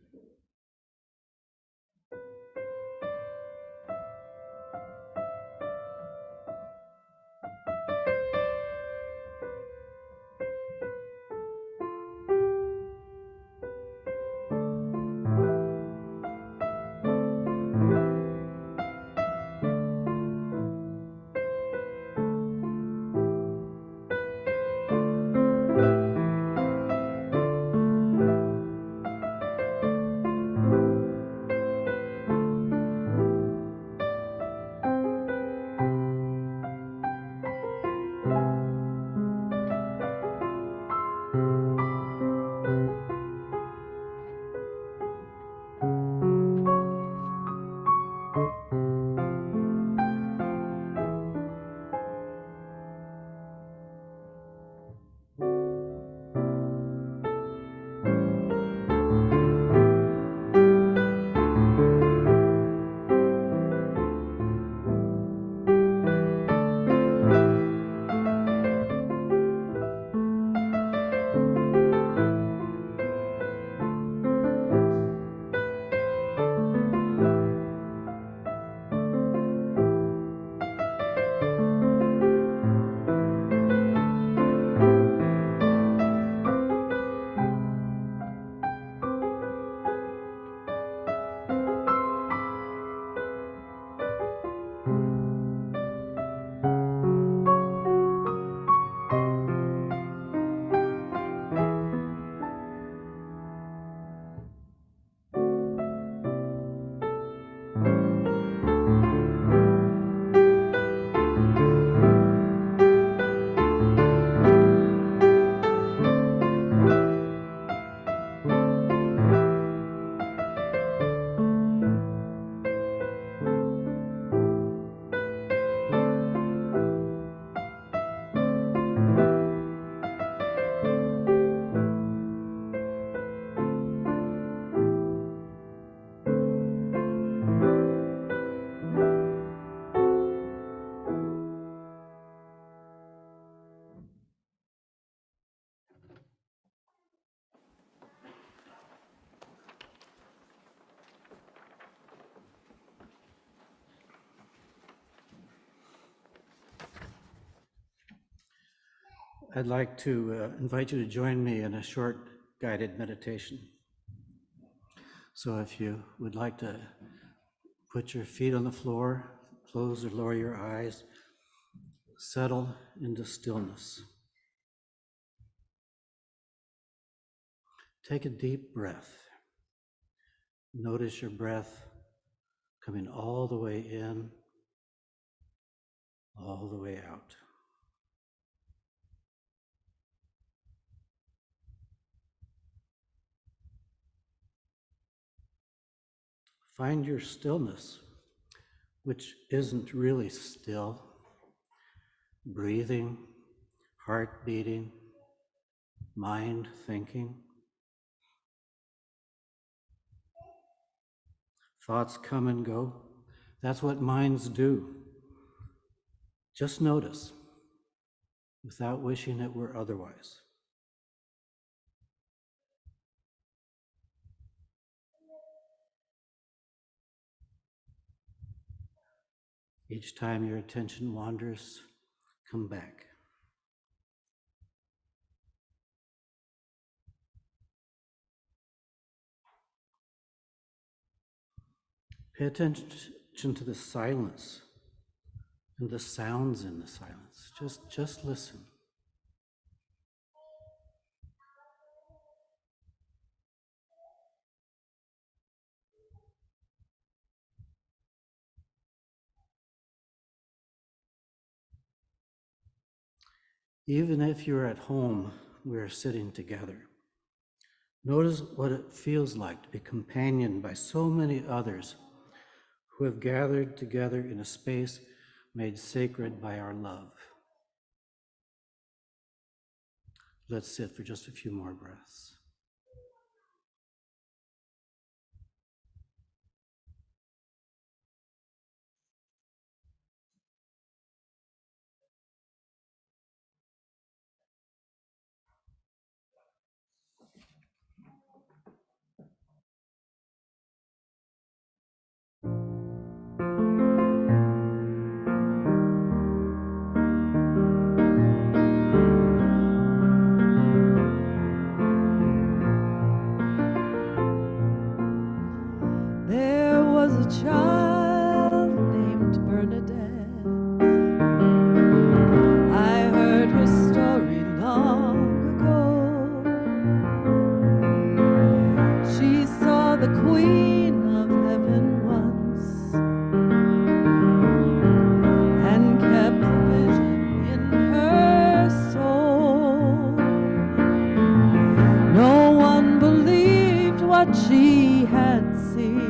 I'd like to invite you to join me in a short guided meditation. So if you would like to put your feet on the floor, close or lower your eyes, settle into stillness. Take a deep breath. Notice your breath coming all the way in, all the way out. Find your stillness, which isn't really still. Breathing, heart beating, mind thinking. Thoughts come and go. That's what minds do. Just notice, without wishing it were otherwise. Each time your attention wanders, come back. Pay attention to the silence and the sounds in the silence. Just listen. Even if you're at home, we're sitting together. Notice what it feels like to be companioned by so many others who have gathered together in a space made sacred by our love. Let's sit for just a few more breaths. There was a child named Bernadette. I heard her story long ago. She saw the Queen of Heaven once and kept the vision in her soul. No one believed what she had seen.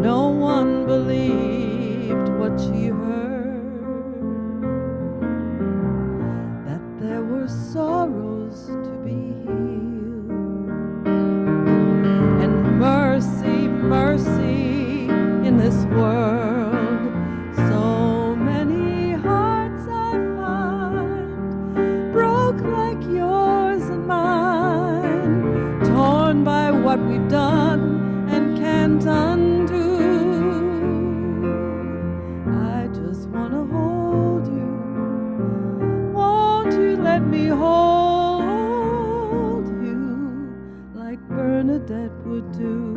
No one believed what she heard, that there were sorrows to be healed, and mercy, mercy in this world. So many hearts I find broke like yours and mine, torn by what we've done and can't undo. I just want to hold you. Won't you let me hold you like Bernadette would do?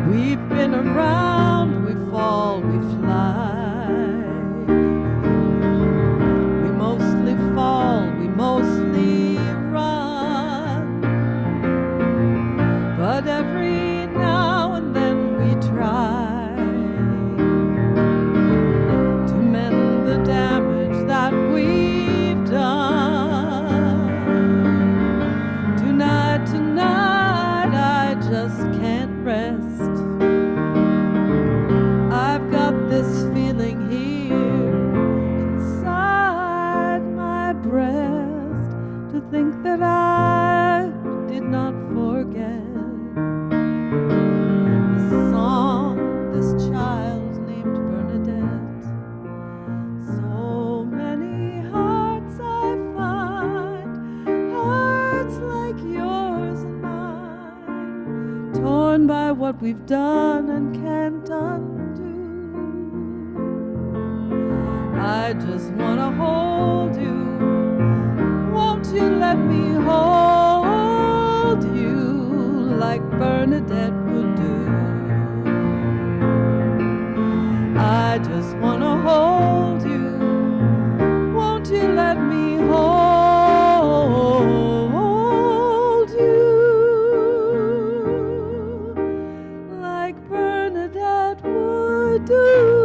We've been around, we fall, we fly. we've done and can't undo. I just wanna hold you. Won't you let me hold you like Bernadette would do? I just wanna hold you. Won't you let me hold you like Bernadette would do?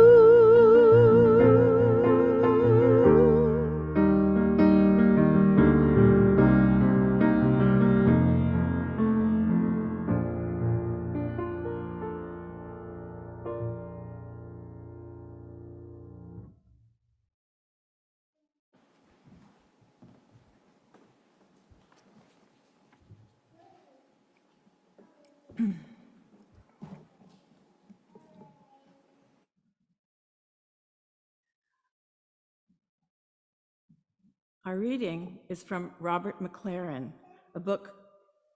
Our reading is from Robert McLaren, a book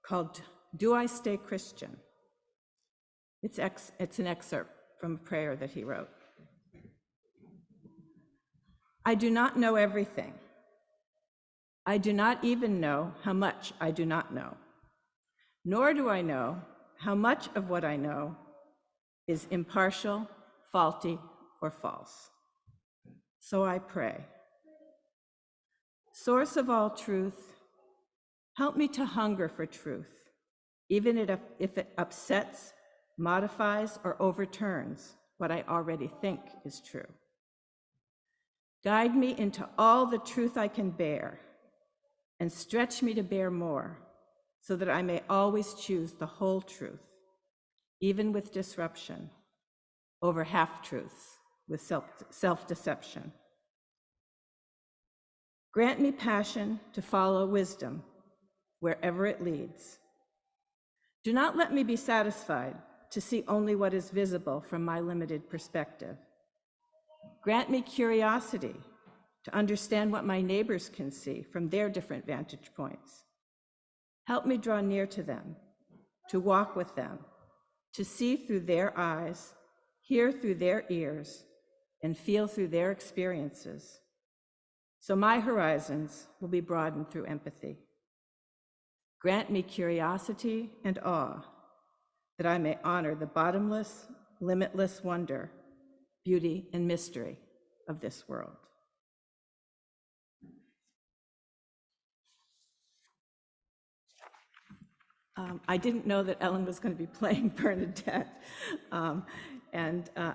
called Do I Stay Christian? It's an excerpt from a prayer that he wrote. I do not know everything. I do not even know how much I do not know. Nor do I know how much of what I know is impartial, faulty, or false. So I pray. Source of all truth, help me to hunger for truth, even if it upsets, modifies, or overturns what I already think is true. Guide me into all the truth I can bear, and stretch me to bear more, so that I may always choose the whole truth, even with disruption, over half-truths with self-deception. Grant me passion to follow wisdom wherever it leads. Do not let me be satisfied to see only what is visible from my limited perspective. Grant me curiosity to understand what my neighbors can see from their different vantage points. Help me draw near to them, to walk with them, to see through their eyes, hear through their ears, and feel through their experiences. So my horizons will be broadened through empathy. Grant me curiosity and awe, that I may honor the bottomless, limitless wonder, beauty, and mystery of this world. I didn't know that Ellen was going to be playing Bernadette. I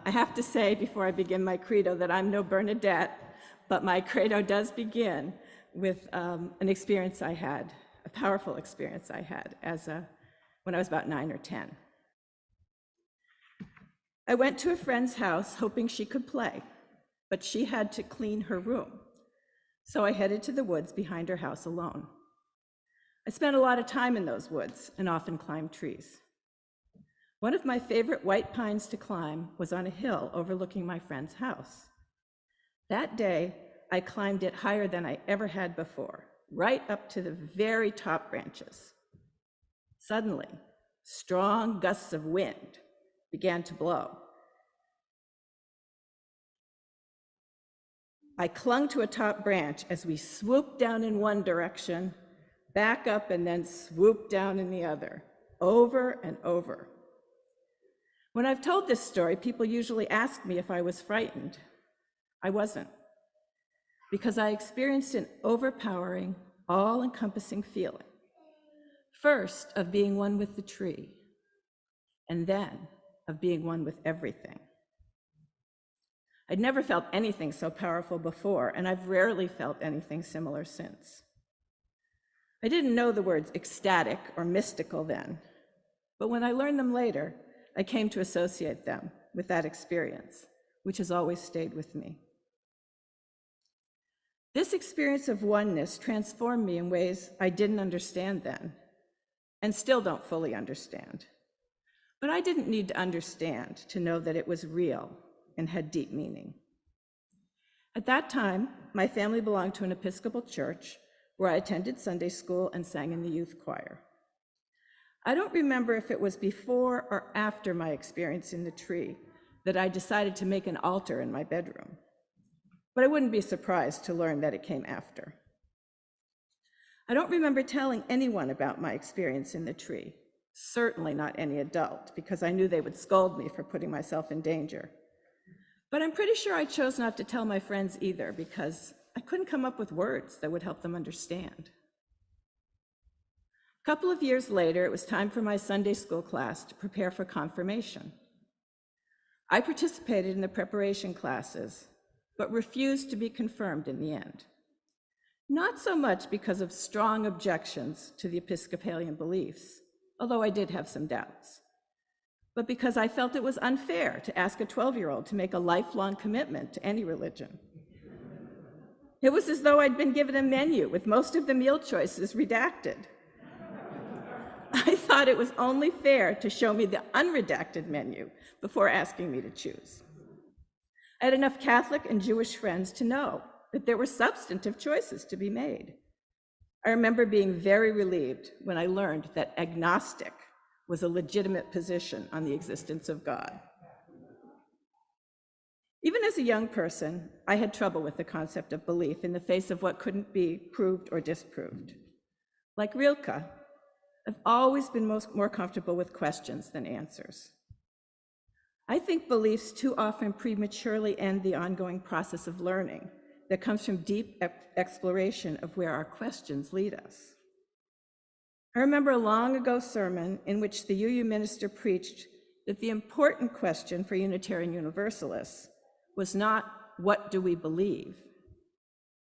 have to say before I begin my credo that I'm no Bernadette, but my credo does begin with an experience I had, a powerful experience I had when I was about 9 or 10. I went to a friend's house hoping she could play, but she had to clean her room. So I headed to the woods behind her house alone. I spent a lot of time in those woods and often climbed trees. One of my favorite white pines to climb was on a hill overlooking my friend's house. That day, I climbed it higher than I ever had before, right up to the very top branches. Suddenly, strong gusts of wind began to blow. I clung to a top branch as we swooped down in one direction, back up, and then swooped down in the other, over and over. When I've told this story, people usually ask me if I was frightened. I wasn't, because I experienced an overpowering, all-encompassing feeling. First, of being one with the tree, and then of being one with everything. I'd never felt anything so powerful before, and I've rarely felt anything similar since. I didn't know the words ecstatic or mystical then, but when I learned them later, I came to associate them with that experience, which has always stayed with me. This experience of oneness transformed me in ways I didn't understand then, and still don't fully understand. But I didn't need to understand to know that it was real and had deep meaning. At that time, my family belonged to an Episcopal church where I attended Sunday school and sang in the youth choir. I don't remember if it was before or after my experience in the tree that I decided to make an altar in my bedroom, but I wouldn't be surprised to learn that it came after. I don't remember telling anyone about my experience in the tree, certainly not any adult, because I knew they would scold me for putting myself in danger. But I'm pretty sure I chose not to tell my friends either, because I couldn't come up with words that would help them understand. A couple of years later, it was time for my Sunday school class to prepare for confirmation. I participated in the preparation classes, but refused to be confirmed in the end. Not so much because of strong objections to the Episcopalian beliefs, although I did have some doubts, but because I felt it was unfair to ask a 12-year-old to make a lifelong commitment to any religion. It was as though I'd been given a menu with most of the meal choices redacted. I thought it was only fair to show me the unredacted menu before asking me to choose. I had enough Catholic and Jewish friends to know that there were substantive choices to be made. I remember being very relieved when I learned that agnostic was a legitimate position on the existence of God. Even as a young person, I had trouble with the concept of belief in the face of what couldn't be proved or disproved. Like Rilke, I've always been more comfortable with questions than answers. I think beliefs too often prematurely end the ongoing process of learning that comes from deep exploration of where our questions lead us. I remember a long ago sermon in which the UU minister preached that the important question for Unitarian Universalists was not what do we believe,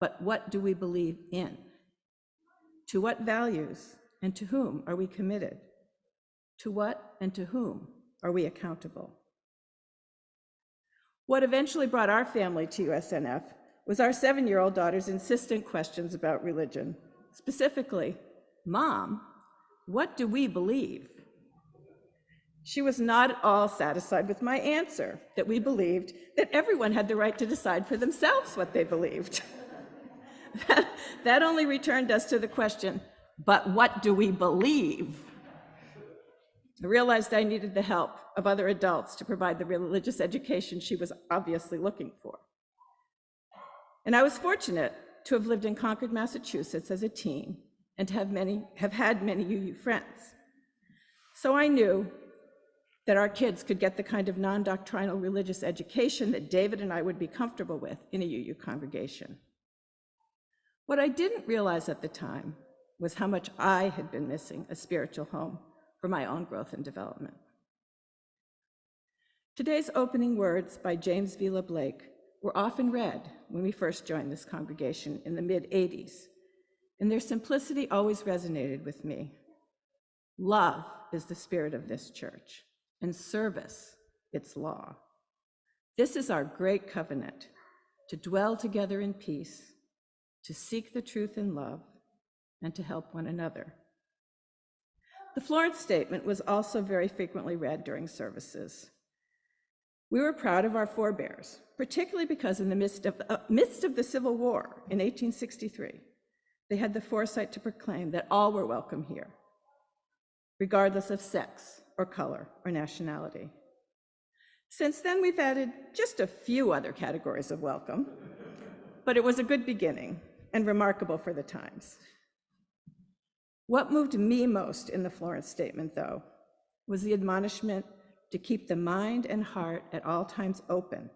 but what do we believe in? To what values and to whom are we committed? To what and to whom are we accountable? What eventually brought our family to USNF was our 7-year-old daughter's insistent questions about religion. Specifically, Mom, what do we believe? She was not at all satisfied with my answer, that we believed that everyone had the right to decide for themselves what they believed. That only returned us to the question, but what do we believe? I realized I needed the help of other adults to provide the religious education she was obviously looking for. And I was fortunate to have lived in Concord, Massachusetts as a teen and to have had many UU friends. So I knew that our kids could get the kind of non-doctrinal religious education that David and I would be comfortable with in a UU congregation. What I didn't realize at the time was how much I had been missing a spiritual home for my own growth and development. Today's opening words by James Vila Blake were often read when we first joined this congregation in the mid-'80s, and their simplicity always resonated with me. Love is the spirit of this church, and service its law. This is our great covenant, to dwell together in peace, to seek the truth in love, and to help one another. The Florence Statement was also very frequently read during services. We were proud of our forebears, particularly because in the midst of the Civil War in 1863, they had the foresight to proclaim that all were welcome here, regardless of sex or color or nationality. Since then, we've added just a few other categories of welcome, but it was a good beginning and remarkable for the times. What moved me most in the Florence Statement, though, was the admonishment to keep the mind and heart at all times open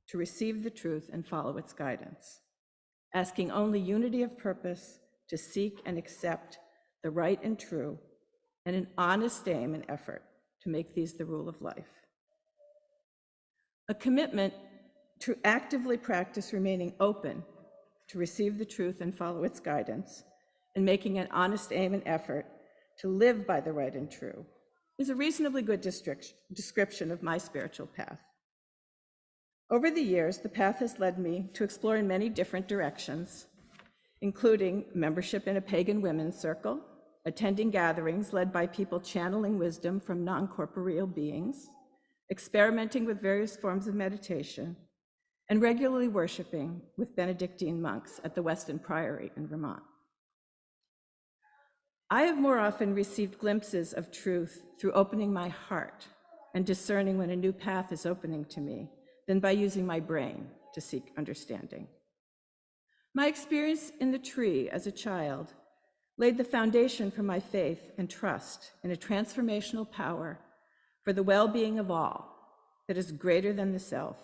to receive the truth and follow its guidance, asking only unity of purpose to seek and accept the right and true, and an honest aim and effort to make these the rule of life. A commitment to actively practice remaining open to receive the truth and follow its guidance, and making an honest aim and effort to live by the right and true is a reasonably good description of my spiritual path. Over the years, the path has led me to explore in many different directions, including membership in a pagan women's circle, attending gatherings led by people channeling wisdom from non-corporeal beings, experimenting with various forms of meditation, and regularly worshiping with Benedictine monks at the Weston Priory in Vermont. I have more often received glimpses of truth through opening my heart and discerning when a new path is opening to me than by using my brain to seek understanding. My experience in the tree as a child laid the foundation for my faith and trust in a transformational power for the well-being of all that is greater than the self.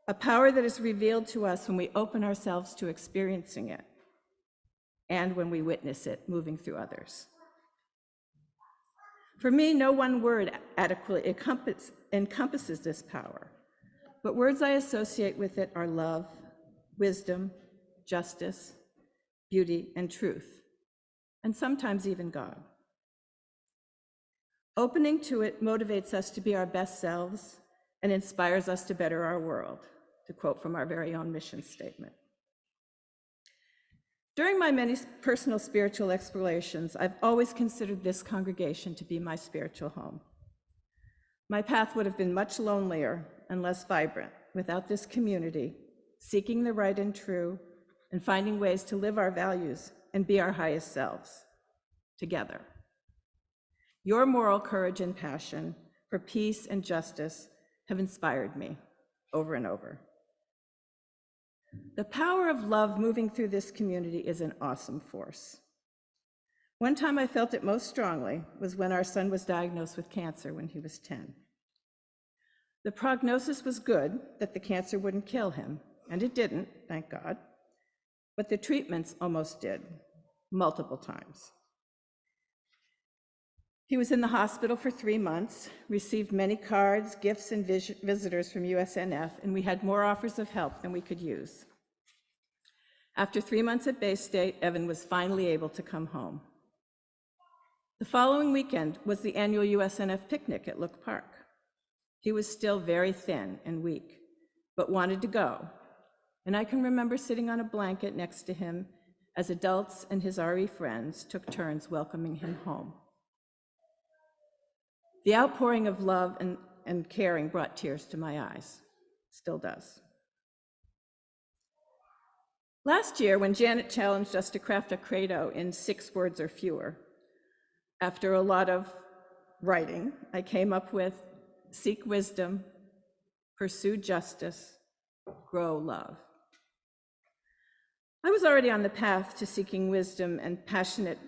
A power that is revealed to us when we open ourselves to experiencing it and when we witness it moving through others. For me, no one word adequately encompasses this power, but words I associate with it are love, wisdom, justice, beauty, and truth, and sometimes even God. Opening to it motivates us to be our best selves and inspires us to better our world, to quote from our very own mission statement. During my many personal spiritual explorations, I've always considered this congregation to be my spiritual home. My path would have been much lonelier and less vibrant without this community, seeking the right and true, and finding ways to live our values and be our highest selves together. Your moral courage and passion for peace and justice have inspired me over and over. The power of love moving through this community is an awesome force. One time I felt it most strongly was when our son was diagnosed with cancer when he was 10. The prognosis was good, that the cancer wouldn't kill him, and it didn't, thank God, but the treatments almost did, multiple times. He was in the hospital for 3 months, received many cards, gifts, and visitors from USNF, and we had more offers of help than we could use. After 3 months at Bay State, Evan was finally able to come home. The following weekend was the annual USNF picnic at Look Park. He was still very thin and weak, but wanted to go, and I can remember sitting on a blanket next to him as adults and his RE friends took turns welcoming him home. The outpouring of love and caring brought tears to my eyes, still does. Last year, when Janet challenged us to craft a credo in 6 words or fewer, after a lot of writing, I came up with seek wisdom, pursue justice, grow love. I was already on the path to seeking wisdom and passionate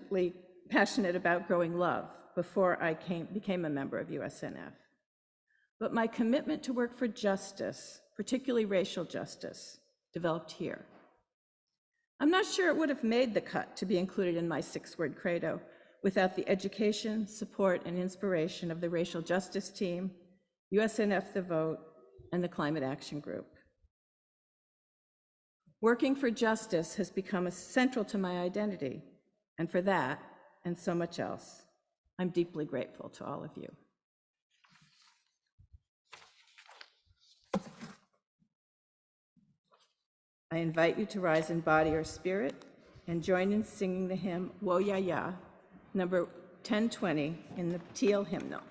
about growing love before I became a member of USNF. But my commitment to work for justice, particularly racial justice, developed here. I'm not sure it would have made the cut to be included in my 6-word credo without the education, support, and inspiration of the racial justice team, USNF The Vote, and the Climate Action Group. Working for justice has become central to my identity, and for that, and so much else, I'm deeply grateful to all of you. I invite you to rise in body or spirit and join in singing the hymn Wo Ya Ya, number 1020 in the Teal hymnal.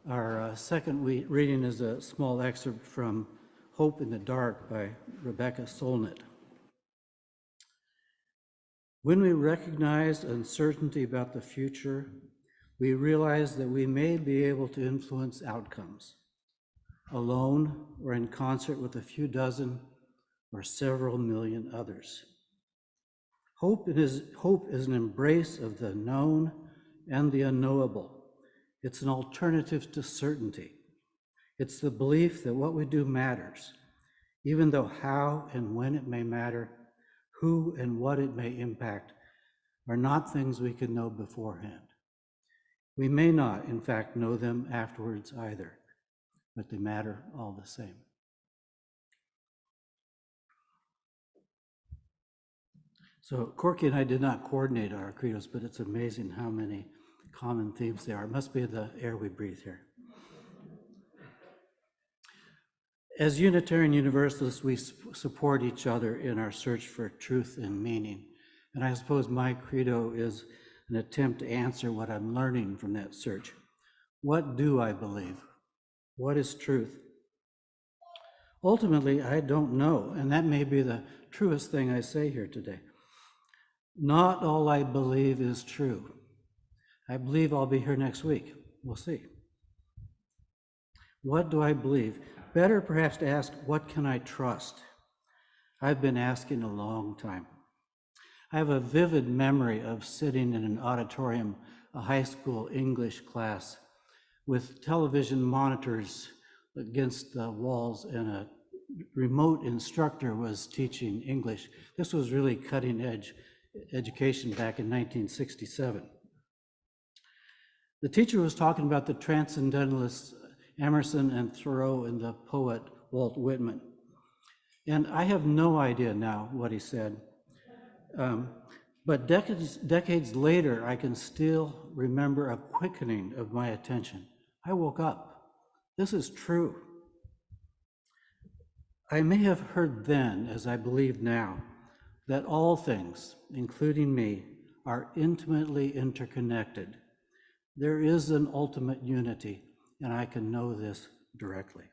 Our second reading is a small excerpt from Hope in the Dark by Rebecca Solnit. When we recognize uncertainty about the future, we realize that we may be able to influence outcomes, alone or in concert with a few dozen or several million others. Hope is an embrace of the known and the unknowable. It's an alternative to certainty. It's the belief that what we do matters, even though how and when it may matter, who and what it may impact, are not things we can know beforehand. We may not, in fact, know them afterwards either, but they matter all the same. So Corky and I did not coordinate our credos, but it's amazing how many common themes there are. It must be the air we breathe here. As Unitarian Universalists, we support each other in our search for truth and meaning. And I suppose my credo is an attempt to answer what I'm learning from that search. What do I believe? What is truth? Ultimately, I don't know, and that may be the truest thing I say here today. Not all I believe is true. I believe I'll be here next week. We'll see. What do I believe? Better perhaps to ask, what can I trust? I've been asking a long time. I have a vivid memory of sitting in an auditorium, a high school English class, with television monitors against the walls, and a remote instructor was teaching English. This was really cutting edge education back in 1967. The teacher was talking about the transcendentalists Emerson and Thoreau and the poet Walt Whitman. And I have no idea now what he said. But decades later, I can still remember a quickening of my attention. I woke up. This is true. I may have heard then, as I believe now, that all things, including me, are intimately interconnected. There is an ultimate unity, and I can know this directly.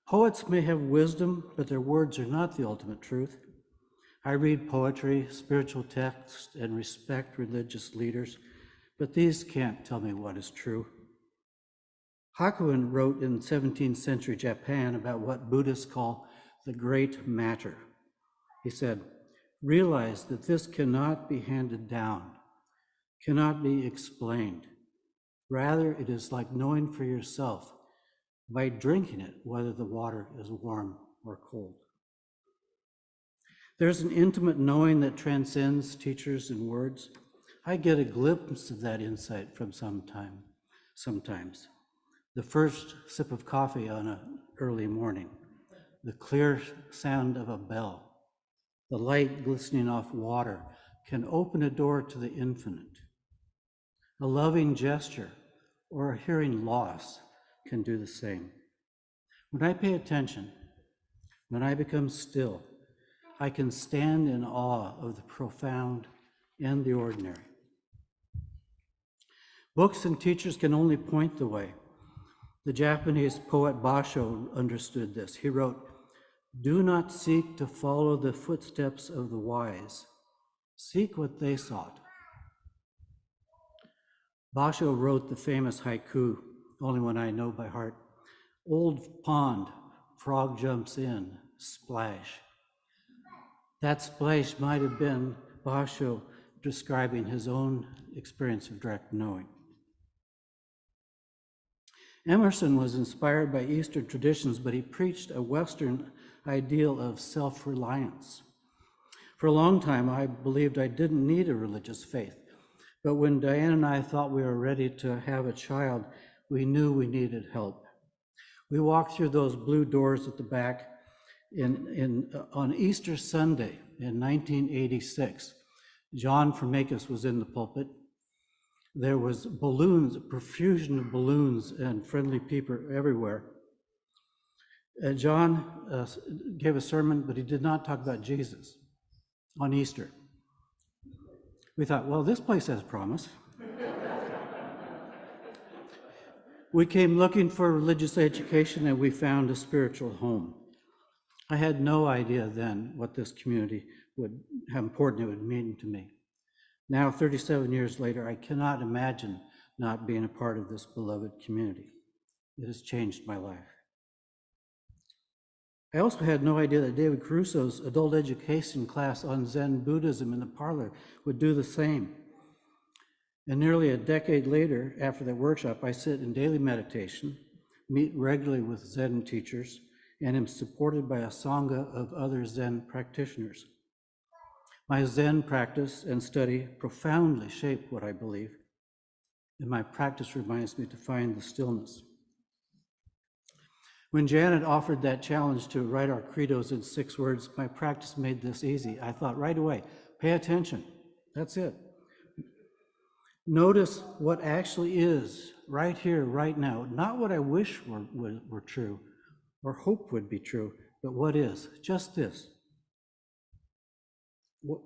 Poets may have wisdom, but their words are not the ultimate truth. I read poetry, spiritual texts, and respect religious leaders, but these can't tell me what is true. Hakuin wrote in 17th century Japan about what Buddhists call the great matter. He said, realize that this cannot be handed down, cannot be explained. Rather, it is like knowing for yourself by drinking it, whether the water is warm or cold. There's an intimate knowing that transcends teachers and words. I get a glimpse of that insight from sometimes. The first sip of coffee on an early morning, the clear sound of a bell, the light glistening off water can open a door to the infinite. A loving gesture or a hearing loss can do the same. When I pay attention, when I become still, I can stand in awe of the profound and the ordinary. Books and teachers can only point the way. The Japanese poet Basho understood this. He wrote, "Do not seek to follow the footsteps of the wise. Seek what they sought." Basho wrote the famous haiku, only one I know by heart. Old pond, frog jumps in, splash. That splash might have been Basho describing his own experience of direct knowing. Emerson was inspired by Eastern traditions, but he preached a Western ideal of self-reliance. For a long time, I believed I didn't need a religious faith. But when Diane and I thought we were ready to have a child, we knew we needed help. We walked through those blue doors at the back on Easter Sunday in 1986. John Firmakis was in the pulpit. There was balloons, a profusion of balloons and friendly people everywhere. John gave a sermon, but he did not talk about Jesus on Easter. We thought, well, this place has promise. We came looking for religious education and we found a spiritual home. I had no idea then what this community would, how important it would mean to me. Now, 37 years later, I cannot imagine not being a part of this beloved community. It has changed my life. I also had no idea that David Caruso's adult education class on Zen Buddhism in the parlor would do the same. And nearly a decade later, after that workshop, I sit in daily meditation, meet regularly with Zen teachers, and am supported by a sangha of other Zen practitioners. My Zen practice and study profoundly shape what I believe, and my practice reminds me to find the stillness. When Janet offered that challenge to write our credos in 6 words, my practice made this easy. I thought right away, pay attention. That's it. Notice what actually is right here, right now. Not what I wish were true or hope would be true, but what is. Just this.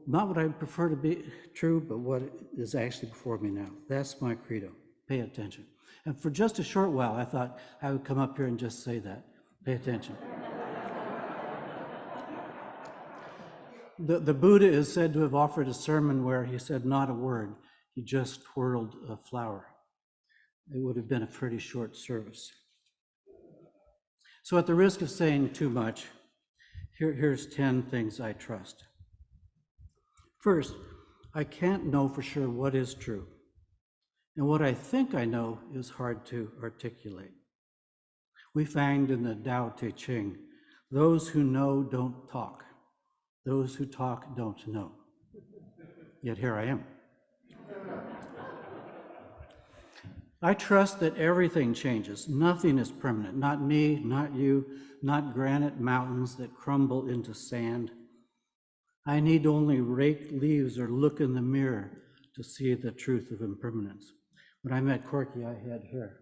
Not what I prefer to be true, but what is actually before me now. That's my credo. Pay attention. And for just a short while, I thought I would come up here and just say that. Pay attention. The Buddha is said to have offered a sermon where he said not a word. He just twirled a flower. It would have been a pretty short service. So at the risk of saying too much, here's 10 things I trust. First, I can't know for sure what is true. And what I think I know is hard to articulate. We find in the Tao Te Ching, those who know don't talk. Those who talk don't know. Yet here I am. I trust that everything changes. Nothing is permanent. Not me, not you, not granite mountains that crumble into sand. I need only rake leaves or look in the mirror to see the truth of impermanence. When I met Corky, I had hair.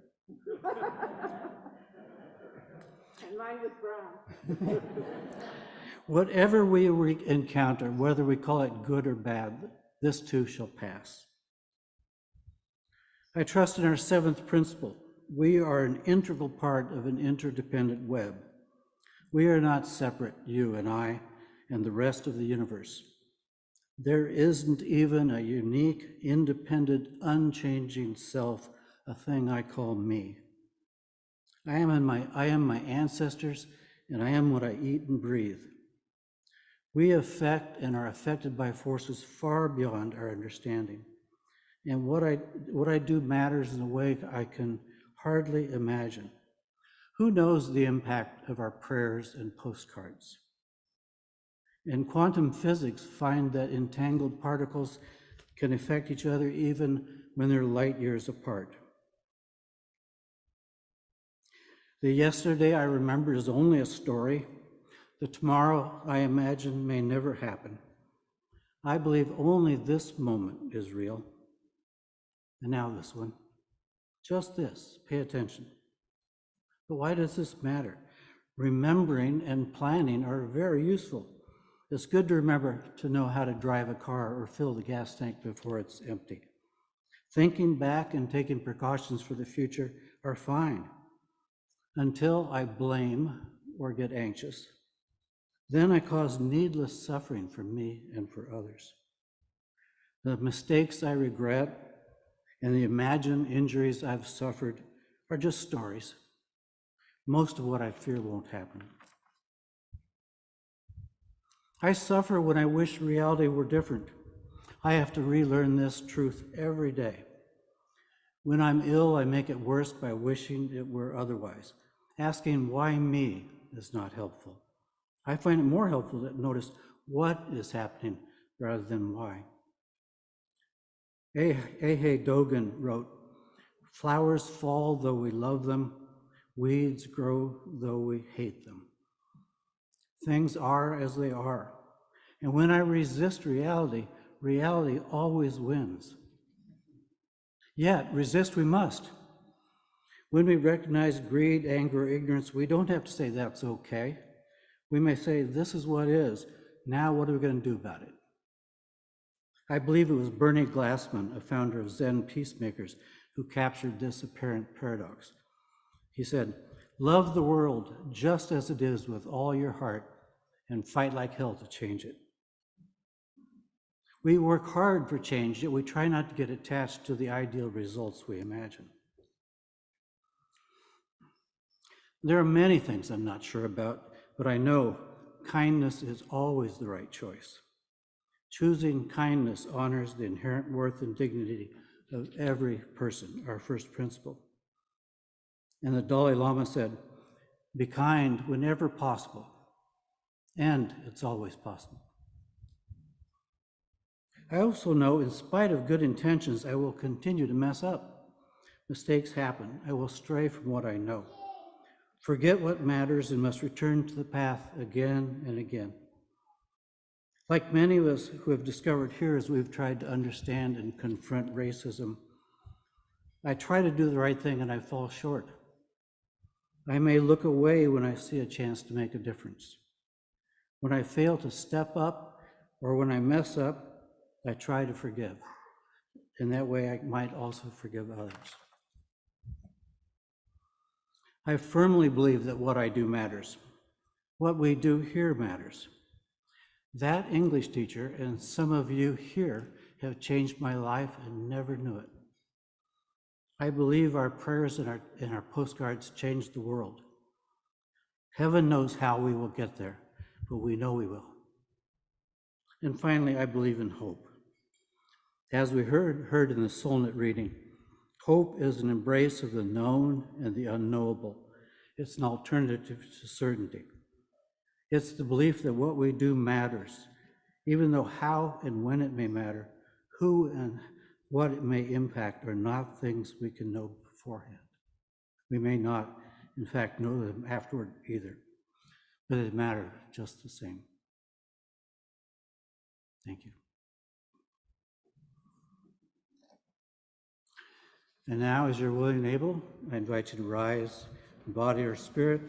And mine was brown. Whatever we encounter, whether we call it good or bad, this too shall pass. I trust in our 7th principle. We are an integral part of an interdependent web. We are not separate, you and I, and the rest of the universe. There isn't even a unique, independent, unchanging self, a thing I call me. I am my ancestors, and I am what I eat and breathe. We affect and are affected by forces far beyond our understanding. And what I do matters in a way I can hardly imagine. Who knows the impact of our prayers and postcards? And quantum physics find that entangled particles can affect each other even when they're light years apart. The yesterday I remember is only a story. The tomorrow I imagine may never happen. I believe only this moment is real. And now this one. Just this. Pay attention. But why does this matter? Remembering and planning are very useful. It's good to remember to know how to drive a car or fill the gas tank before it's empty. Thinking back and taking precautions for the future are fine until I blame or get anxious. Then I cause needless suffering for me and for others. The mistakes I regret and the imagined injuries I've suffered are just stories. Most of what I fear won't happen. I suffer when I wish reality were different. I have to relearn this truth every day. When I'm ill, I make it worse by wishing it were otherwise. Asking why me is not helpful. I find it more helpful to notice what is happening rather than why. Ehe Dogen wrote, "Flowers fall though we love them, weeds grow though we hate them. Things are as they are. And when I resist reality, reality always wins. Yet, resist we must. When we recognize greed, anger, or ignorance, we don't have to say that's okay. We may say, this is what is. Now what are we going to do about it? I believe it was Bernie Glassman, a founder of Zen Peacemakers, who captured this apparent paradox. He said, "Love the world just as it is with all your heart and fight like hell to change it." We work hard for change, yet we try not to get attached to the ideal results we imagine. There are many things I'm not sure about, but I know kindness is always the right choice. Choosing kindness honors the inherent worth and dignity of every person, our first principle. And the Dalai Lama said, "Be kind whenever possible, and it's always possible." I also know, in spite of good intentions, I will continue to mess up. Mistakes happen. I will stray from what I know, forget what matters, and must return to the path again and again. Like many of us who have discovered here as we've tried to understand and confront racism, I try to do the right thing and I fall short. I may look away when I see a chance to make a difference. When I fail to step up or when I mess up, I try to forgive. And that way I might also forgive others. I firmly believe that what I do matters. What we do here matters. That English teacher and some of you here have changed my life and never knew it. I believe our prayers and our postcards changed the world. Heaven knows how we will get there, but we know we will. And finally, I believe in hope. As we heard in the Solnet reading, hope is an embrace of the known and the unknowable. It's an alternative to certainty. It's the belief that what we do matters, even though how and when it may matter, who and what it may impact are not things we can know beforehand. We may not, in fact, know them afterward either, but they matter just the same. Thank you. And now, as you're willing and able, I invite you to rise in body or spirit,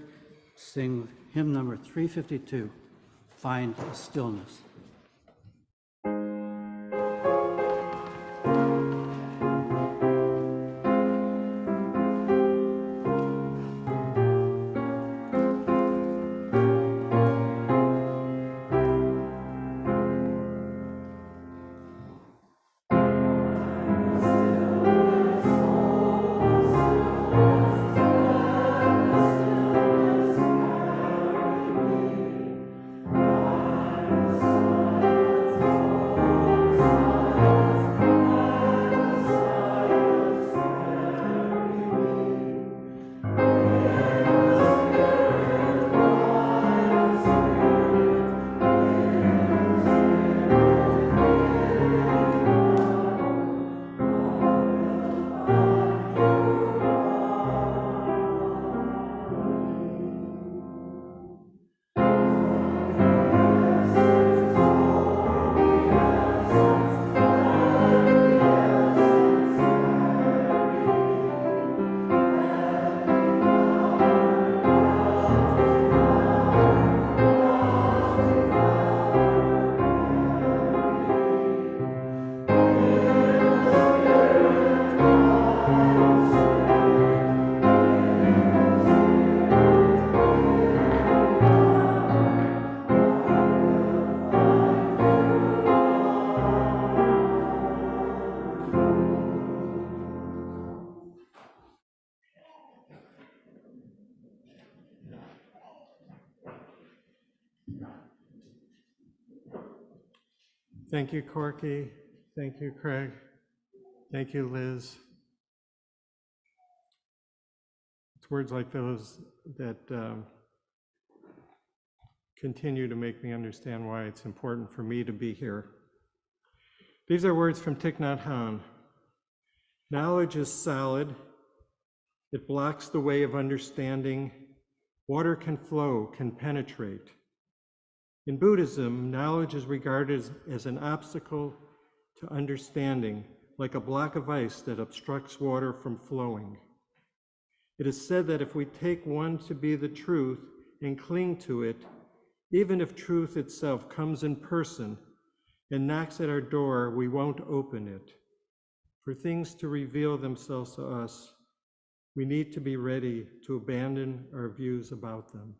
sing hymn number 352, Find a Stillness. Thank you, Corky. Thank you, Craig. Thank you, Liz. It's words like those that continue to make me understand why it's important for me to be here. These are words from Thich Nhat Hanh. Knowledge is solid. It blocks the way of understanding. Water can flow, can penetrate. In Buddhism, knowledge is regarded as an obstacle to understanding, like a block of ice that obstructs water from flowing. It is said that if we take one to be the truth and cling to it, even if truth itself comes in person and knocks at our door, we won't open it. For things to reveal themselves to us, We need to be ready to abandon our views about them.